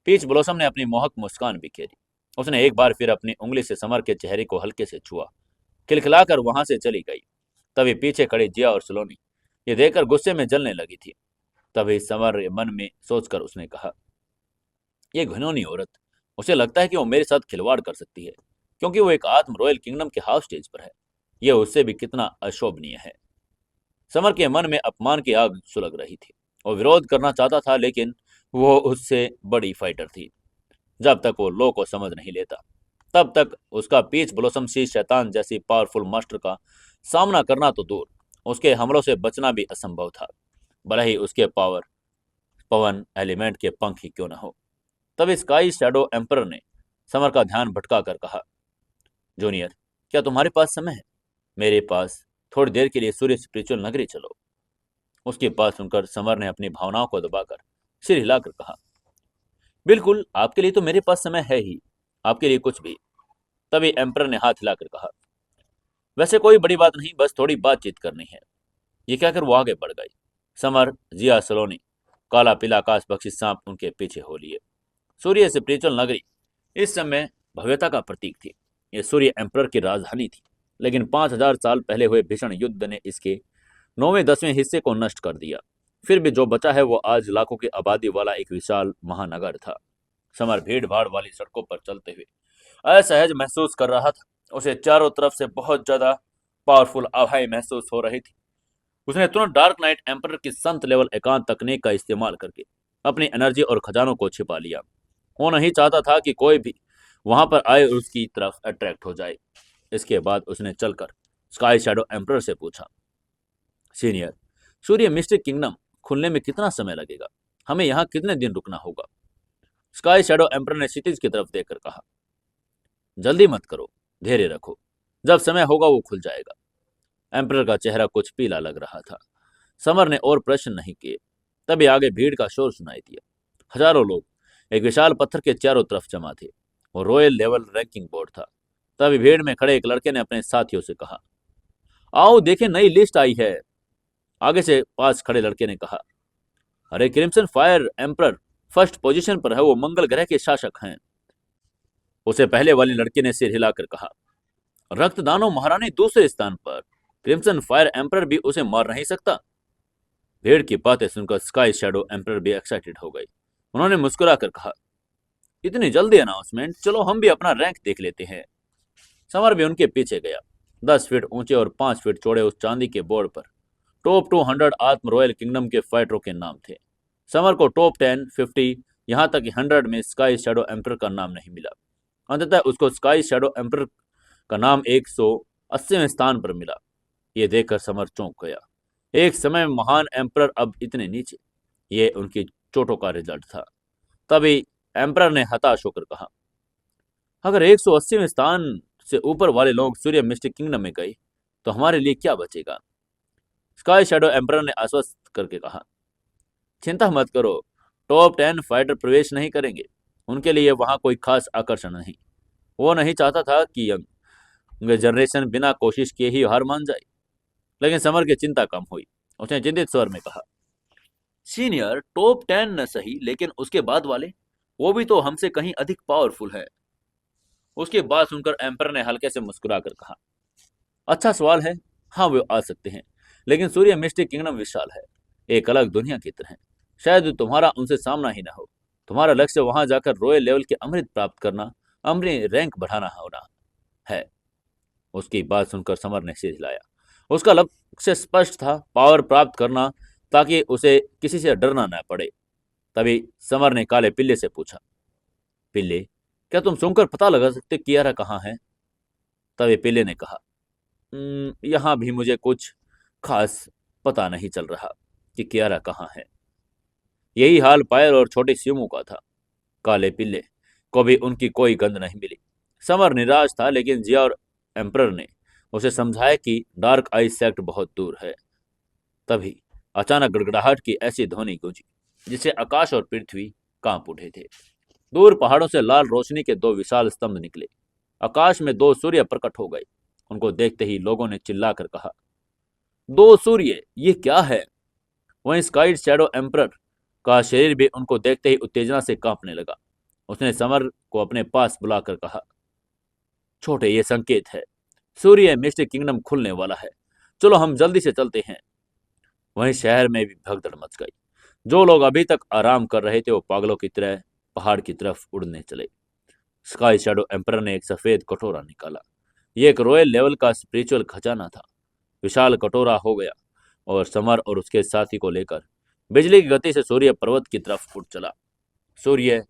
पीच ब्लॉसम ने अपनी मोहक मुस्कान बिखेरी। उसने एक बार फिर अपनी उंगली से समर के चेहरे को हल्के से छुआ, खिलखिलाकर वहां से चली गई। तभी पीछे खड़ी जिया और सलोनी ये देखकर गुस्से में जलने लगी थी। तभी समर मन में सोचकर उसने कहा, ये घिनौनी औरत, उसे लगता है कि वो मेरे साथ खिलवाड़ कर सकती है क्योंकि वो एक आत्म रॉयल किंगडम के हाउस स्टेज पर है। यह उससे भी कितना अशोभनीय है। समर के मन में अपमान की आग सुलग रही थी। वो विरोध करना चाहता था, लेकिन वो उससे बड़ी फाइटर थी। जब तक वो लो को समझ नहीं लेता, तब तक उसका पीच ब्लॉसम सी शैतान जैसी पावरफुल मास्टर का सामना करना तो दूर, उसके हमलों से बचना भी असंभव था, भले ही उसके पावर पवन एलिमेंट के पंख ही क्यों न हो। तब स्काई शैडो एम्परर ने समर का ध्यान भटका कर कहा, जूनियर, क्या तुम्हारे पास समय है? मेरे पास थोड़ी देर के लिए सूर्य स्पिरिचुअल नगरी चलो। उसकी बात सुनकर समर ने अपनी भावनाओं को दबाकर सिर हिलाकर कहा, बिल्कुल, आपके लिए तो मेरे पास समय है ही, आपके लिए कुछ भी। तभी एम्परर ने हाथ हिलाकर कहा, वैसे कोई बड़ी बात नहीं, बस थोड़ी बातचीत करनी है। ये कहकर वो आगे बढ़ गई। समर, जिया, सलोनी, काला पीला आकाश बख्शी सांप उनके पीछे हो लिए। सूर्य स्पिरिचुअल नगरी इस समय भव्यता का प्रतीक थी। ये सूर्य एम्परर की राजधानी थी, लेकिन 5000 साल पहले हुए भीषण युद्ध ने इसके 9वें-10वें हिस्से को नष्ट कर दिया। फिर भी जो बचा है वो आज लाखों की आबादी वाला एक विशाल महानगर था। समर भीड़ भाड़ वाली सड़कों पर चलते हुए असहज महसूस कर रहा था। उसे चारों तरफ से बहुत ज्यादा पावरफुल आवाएं महसूस हो रही थी। उसने तुरंत डार्क नाइट एम्परर की संत लेवल एकांत तकनीक का इस्तेमाल करके अपनी एनर्जी और खजानों को छिपा लिया। वो नहीं चाहता था कि कोई भी वहां पर आए और उसकी तरफ अट्रैक्ट हो जाए। इसके बाद उसने चलकर स्काई शैडो एम्परर से पूछा, सीनियर, सूर्य मिस्टिक किंगडम खुलने में कितना समय लगेगा? हमें यहाँ कितने दिन रुकना होगा? स्काई शैडो एम्परर ने क्षितिज की तरफ देखकर कहा, जल्दी मत करो, धैर्य रखो, जब समय होगा वो खुल जाएगा। एम्परर का चेहरा कुछ पीला लग रहा था। समर ने और प्रश्न नहीं किए। तभी आगे भीड़ का शोर सुनाई दिया। हजारों लोग एक विशाल पत्थर के चारों तरफ जमा थे। वो रॉयल लेवल रैंकिंग बोर्ड था। तभी भीड़ में खड़े एक लड़के ने अपने साथियों से कहा, आओ देखें, नई लिस्ट आई है। आगे से पास खड़े लड़के ने कहा, अरे crimson fire emperor first position पर है, वो मंगल ग्रह के शासक हैं। उसे पहले वाले लड़के ने सिर हिलाकर कहा, रक्तदानो महारानी दूसरे स्थान पर, क्रिम्सन फायर एम्परर भी उसे मार नहीं सकता। भीड़ की बातें सुनकर स्काई शैडो एम्परर भी एक्साइटेड हो गई। उन्होंने मुस्कुराकर कहा, इतनी जल्दी अनाउंसमेंट, चलो हम भी अपना रैंक देख लेते हैं। समर भी उनके पीछे गया। 10 फीट ऊंचे और 5 फीट चौड़े उस चांदी के बोर्ड पर टॉप 200 आत्म रॉयल किंगडम के फाइटरों के नाम थे। समर को टॉप 10, 50, यहाँ तक कि 100 में स्काई शैडो एम्पर का नाम नहीं मिला। अंततः उसको स्काई शैडो एम्पर का नाम 180वें स्थान पर मिला। ये देखकर समर चौंक गया। एक समय में महान एम्परर अब इतने नीचे। ये उनकी चोटों का रिजल्ट था। तभी एम्परर ने हताश होकर कहा, अगर 180वें स्थान से ऊपर वाले लोग सूर्य मिस्टिक किंगडम में गए तो हमारे लिए क्या बचेगा? स्काई शैडो एम्परर ने आश्वस्त करके कहा, चिंता मत करो, टॉप 10 फाइटर प्रवेश नहीं करेंगे। उनके लिए वहां कोई खास आकर्षण नहीं। वो नहीं चाहता था कि यंग जनरेशन बिना कोशिश किए ही हार मान जाए। लेकिन समर की चिंता कम हुई। उसने चिंतित स्वर में कहा, सीनियर, टॉप 10 न सही, लेकिन उसके बाद वाले, वो भी तो हमसे कहीं अधिक पावरफुल है। उसकी बात सुनकर एम्पर ने हल्के से मुस्कुरा कर कहा, अच्छा सवाल है। हाँ, वे आ सकते हैं, लेकिन सूर्य मिस्टिक किंगडम विशाल है, एक अलग दुनिया की तरह। शायद तुम्हारा उनसे सामना ही ना हो। तुम्हारा लक्ष्य वहां जाकर रॉयल लेवल के अमृत प्राप्त करना, अपनी रैंक बढ़ाना होना है। उसकी बात सुनकर समर ने सिर हिलाया। उसका लक्ष्य स्पष्ट था, पावर प्राप्त करना, ताकि उसे किसी से डरना न पड़े। तभी समर ने काले पिल्ले से पूछा, पिल्ले, क्या तुम सुनकर पता लगा सकते कियारा कहाँ है? तभी पिल्ले ने कहा, यहाँ भी मुझे कुछ खास पता नहीं चल रहा कि कियारा कहाँ है। यही हाल पायल और छोटी सिमू का था। काले पिल्ले को भी उनकी कोई गंध नहीं मिली। समर निराश था, लेकिन जिया और एम्परर ने उसे समझाया कि डार्क आइस सेक्ट बहुत दूर है। तभी अचानक गड़गड़ाहट की ऐसी ध्वनि गूंजी जिससे आकाश और पृथ्वी कांप उठे थे। दूर पहाड़ों से लाल रोशनी के दो विशाल स्तंभ निकले। आकाश में दो सूर्य प्रकट हो गए। उनको देखते ही लोगों ने चिल्लाकर कहा, दो सूर्य, ये क्या है? वहीं स्काई शैडो एम्परर का शरीर भी उनको देखते ही उत्तेजना से कांपने लगा। उसने समर को अपने पास बुलाकर कहा, छोटे, ये संकेत है, सूर्य मिस्टिक किंगडम खुलने वाला है। चलो हम जल्दी से चलते हैं। वहीं शहर में भी भगदड़ मच गई। जो लोग अभी तक आराम कर रहे थे वो पागलों की तरह पहाड़ की तरफ उड़ने चले। स्काई शैडो एम्परर ने एक सफेद कटोरा निकाला। यह एक रॉयल लेवल का स्पिरिचुअल खजाना था। विशाल कटोरा हो गया और समर और उसके साथी को लेकर बिजली की गति से सूर्य पर्वत की तरफ उठ चला। सूर्य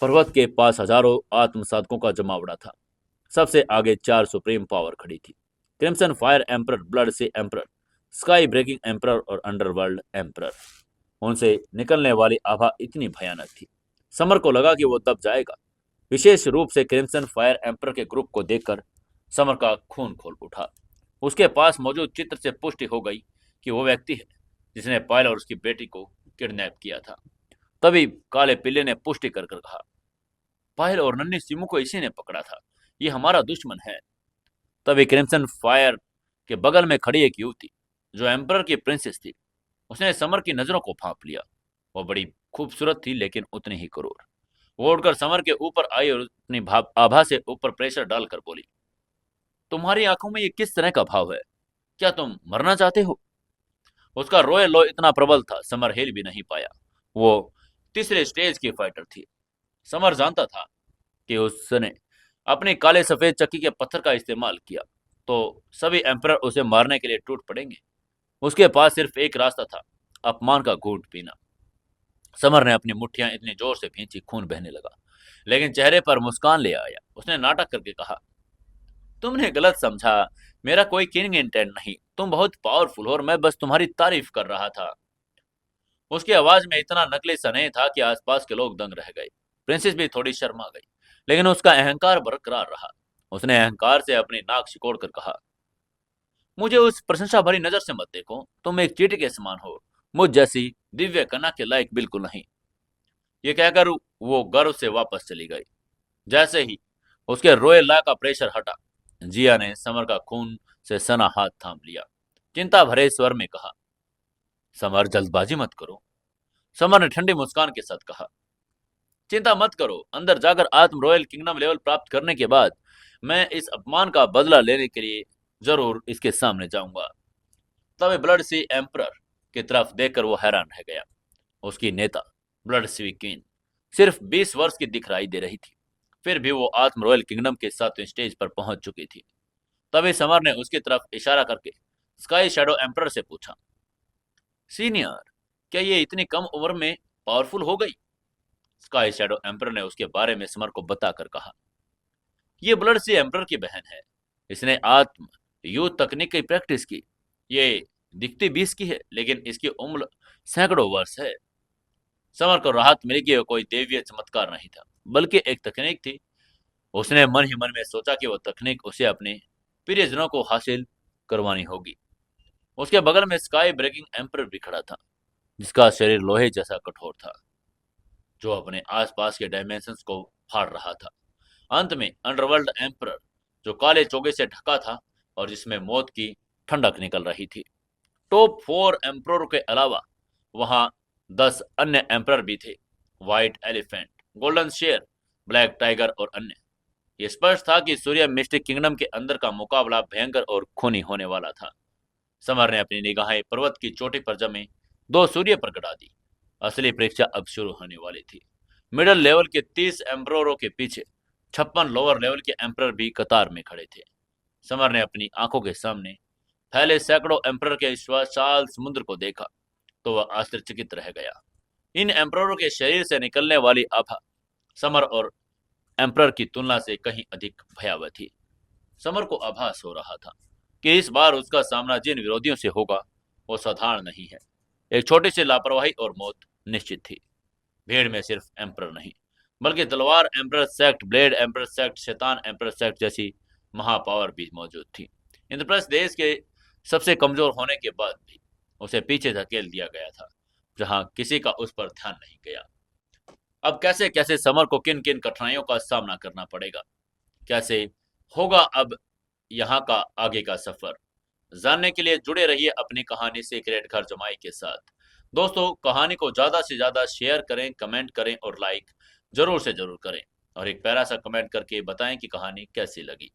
पर्वत के पास हजारों आत्म साधकों का जमावड़ा था। सबसे आगे 4 सुप्रीम पावर खड़ी थी, क्रिम्सन फायर एम्परर, ब्लड सी एम्परर, स्काई ब्रेकिंग एम्परर और अंडरवर्ल्ड एम्परर। उनसे निकलने वाली आभा इतनी भयानक थी, समर को लगा कि वो दब जाएगा। विशेष रूप से क्रिम्सन फायर एम्परर के ग्रुप को देखकर समर का खून खोल उठा। उसके पास मौजूद चित्र से पुष्टि हो गई कि वो व्यक्ति है जिसने पायल और उसकी बेटी को किडनैप किया था। तभी काले पिल्ले ने पुष्टि कर कहा, पायल और नन्ही सिमू को इसी ने पकड़ा था, ये हमारा दुश्मन है। तभी क्रिम्सन फायर के बगल में खड़ी एक युवती जो एम्परर की प्रिंसेस थी, उसने समर की नजरों को भांप लिया। वो बड़ी खूबसूरत थी, लेकिन उतनी ही क्रूर। वो उड़कर समर के ऊपर आई और अपनी आभा से ऊपर प्रेशर डालकर बोली, तुम्हारी आंखों में ये किस तरह का भाव है? क्या तुम मरना चाहते हो? उसका रॉयल लो इतना प्रबल था, समर हिल भी नहीं पाया। वो तीसरे स्टेज की फाइटर थी। समर जानता था कि उसने अपने काले सफेद चक्की के पत्थर का इस्तेमाल किया तो सभी एम्परर उसे मारने के लिए टूट पड़ेंगे। उसके पास सिर्फ एक रास्ता था, अपमान का घूंट पीना। समर ने अपनी मुट्ठियां इतनी जोर से खींची, खून बहने लगा, लेकिन चेहरे पर मुस्कान ले आया। उसने नाटक करके कहा, तुमने गलत समझा, मेरा कोई किलिंग इंटेंट नहीं। तुम बहुत पावरफुल हो और मैं बस तुम्हारी तारीफ कर रहा था। उसकी आवाज में इतना नकली स्नेह था कि आसपास के लोग दंग रह गए। प्रिंसेस भी थोड़ी शर्मा गई, लेकिन उसका अहंकार बरकरार रहा। उसने अहंकार से अपनी नाक सिकोड़ कर कहा, मुझे उस प्रशंसा भरी नजर से मत देखो, तुम एक चींटी के समान हो, मुझ जैसी दिव्य कन्या के लायक बिल्कुल नहीं। ये कहकर वो गर्व से वापस चली गई। जैसे ही उसके रोए ला का प्रेशर हटा, जिया ने समर का खून से सना हाथ थाम लिया। चिंता भरे स्वर में कहा, समर, जल्दबाजी मत करो। समर ने ठंडी मुस्कान के साथ कहा, चिंता मत करो, अंदर जाकर आत्म रॉयल किंगडम लेवल प्राप्त करने के बाद मैं इस अपमान का बदला लेने के लिए जरूर इसके सामने जाऊंगा। तभी ब्लड सी एम्परर की तरफ देखकर वो हैरान रह गया। उसकी नेता ब्लड सी क्वीन सिर्फ 20 वर्ष की दिख दे रही थी, फिर भी वो आत्म रॉयल किंगडम के 7वें स्टेज पर पहुंच चुकी थी। तभी समर ने उसकी तरफ इशारा करके स्काई शैडो एम्परर से पूछा, सीनियर, क्या ये इतनी कम उम्र में पावरफुल हो गई? स्काई शैडो एम्परर ने उसके बारे में समर को बताकर कहा, ये ब्लड सी एम्परर की बहन है। इसने आत्म युद्ध तकनीक की प्रैक्टिस की। ये दिखती 20 की है, लेकिन इसकी उम्र सैकड़ों वर्ष है। समर को राहत मिली कि यह कोई दैवीय चमत्कार नहीं था, बल्कि एक तकनीक थी। उसने मन ही मन में सोचा कि वह तकनीक उसे अपने प्रियजनों को हासिल करवानी होगी। उसके बगल में स्काई ब्रेकिंग एम्परर भी खड़ा था, जिसका शरीर लोहे जैसा कठोर था, जो अपने आसपास के डायमेंशंस को फाड़ रहा था। अंत में अंडरवर्ल्ड एम्परर, जो काले चोगे से ढका था और जिसमें मौत की ठंडक निकल रही थी। टॉप 4 एम्परर के अलावा वहां 10 अन्य एम्परर भी थे। White elephant, golden share, black tiger और अन्य। यह स्पष्ट था कि सूर्य मिस्टिक किंगडम के अंदर का मुकाबला भयंकर और खूनी होने वाला था। समर ने अपनी निगाहें पर्वत की चोटी पर जमे 2 सूर्य पर गड़ा दी। असली परीक्षा अब शुरू होने वाली थी। मिडिल लेवल के 30 एम्पररों के पीछे 56 लोअर लेवल के एम्परर भी कतार में खड़े थे। समर ने अपनी आंखों के सामने फैले सैकड़ों एम्परर के इस विशाल समुद्र को देखा तो वह आश्चर्यचकित रह गया। इन एम्पररों के शरीर से निकलने वाली आभा समर और एम्परर की तुलना से कहीं अधिक भयावह थी। समर को आभास हो रहा था कि इस बार उसका सामना जिन विरोधियों से होगा वो साधारण नहीं है। एक छोटी सी लापरवाही और मौत निश्चित थी। भीड़ में सिर्फ एम्परर नहीं, बल्कि तलवार emperor sect, blade emperor sect, शैतान एम्परर सेक्ट जैसी महापावर भी मौजूद थी। इंद्रप्रस्थ देश के सबसे कमजोर होने के बाद भी उसे पीछे धकेल दिया गया था, जहां किसी का उस पर ध्यान नहीं गया। अब कैसे कैसे समर को किन किन कठिनाइयों का सामना करना पड़ेगा, कैसे होगा अब यहाँ का आगे का सफर, जानने के लिए जुड़े रहिए अपनी कहानी सीक्रेट घर जमाई के साथ। दोस्तों, कहानी को ज्यादा से ज्यादा शेयर करें, कमेंट करें और लाइक जरूर से जरूर करें, और एक प्यारा सा कमेंट करके बताएं कि कहानी कैसी लगी।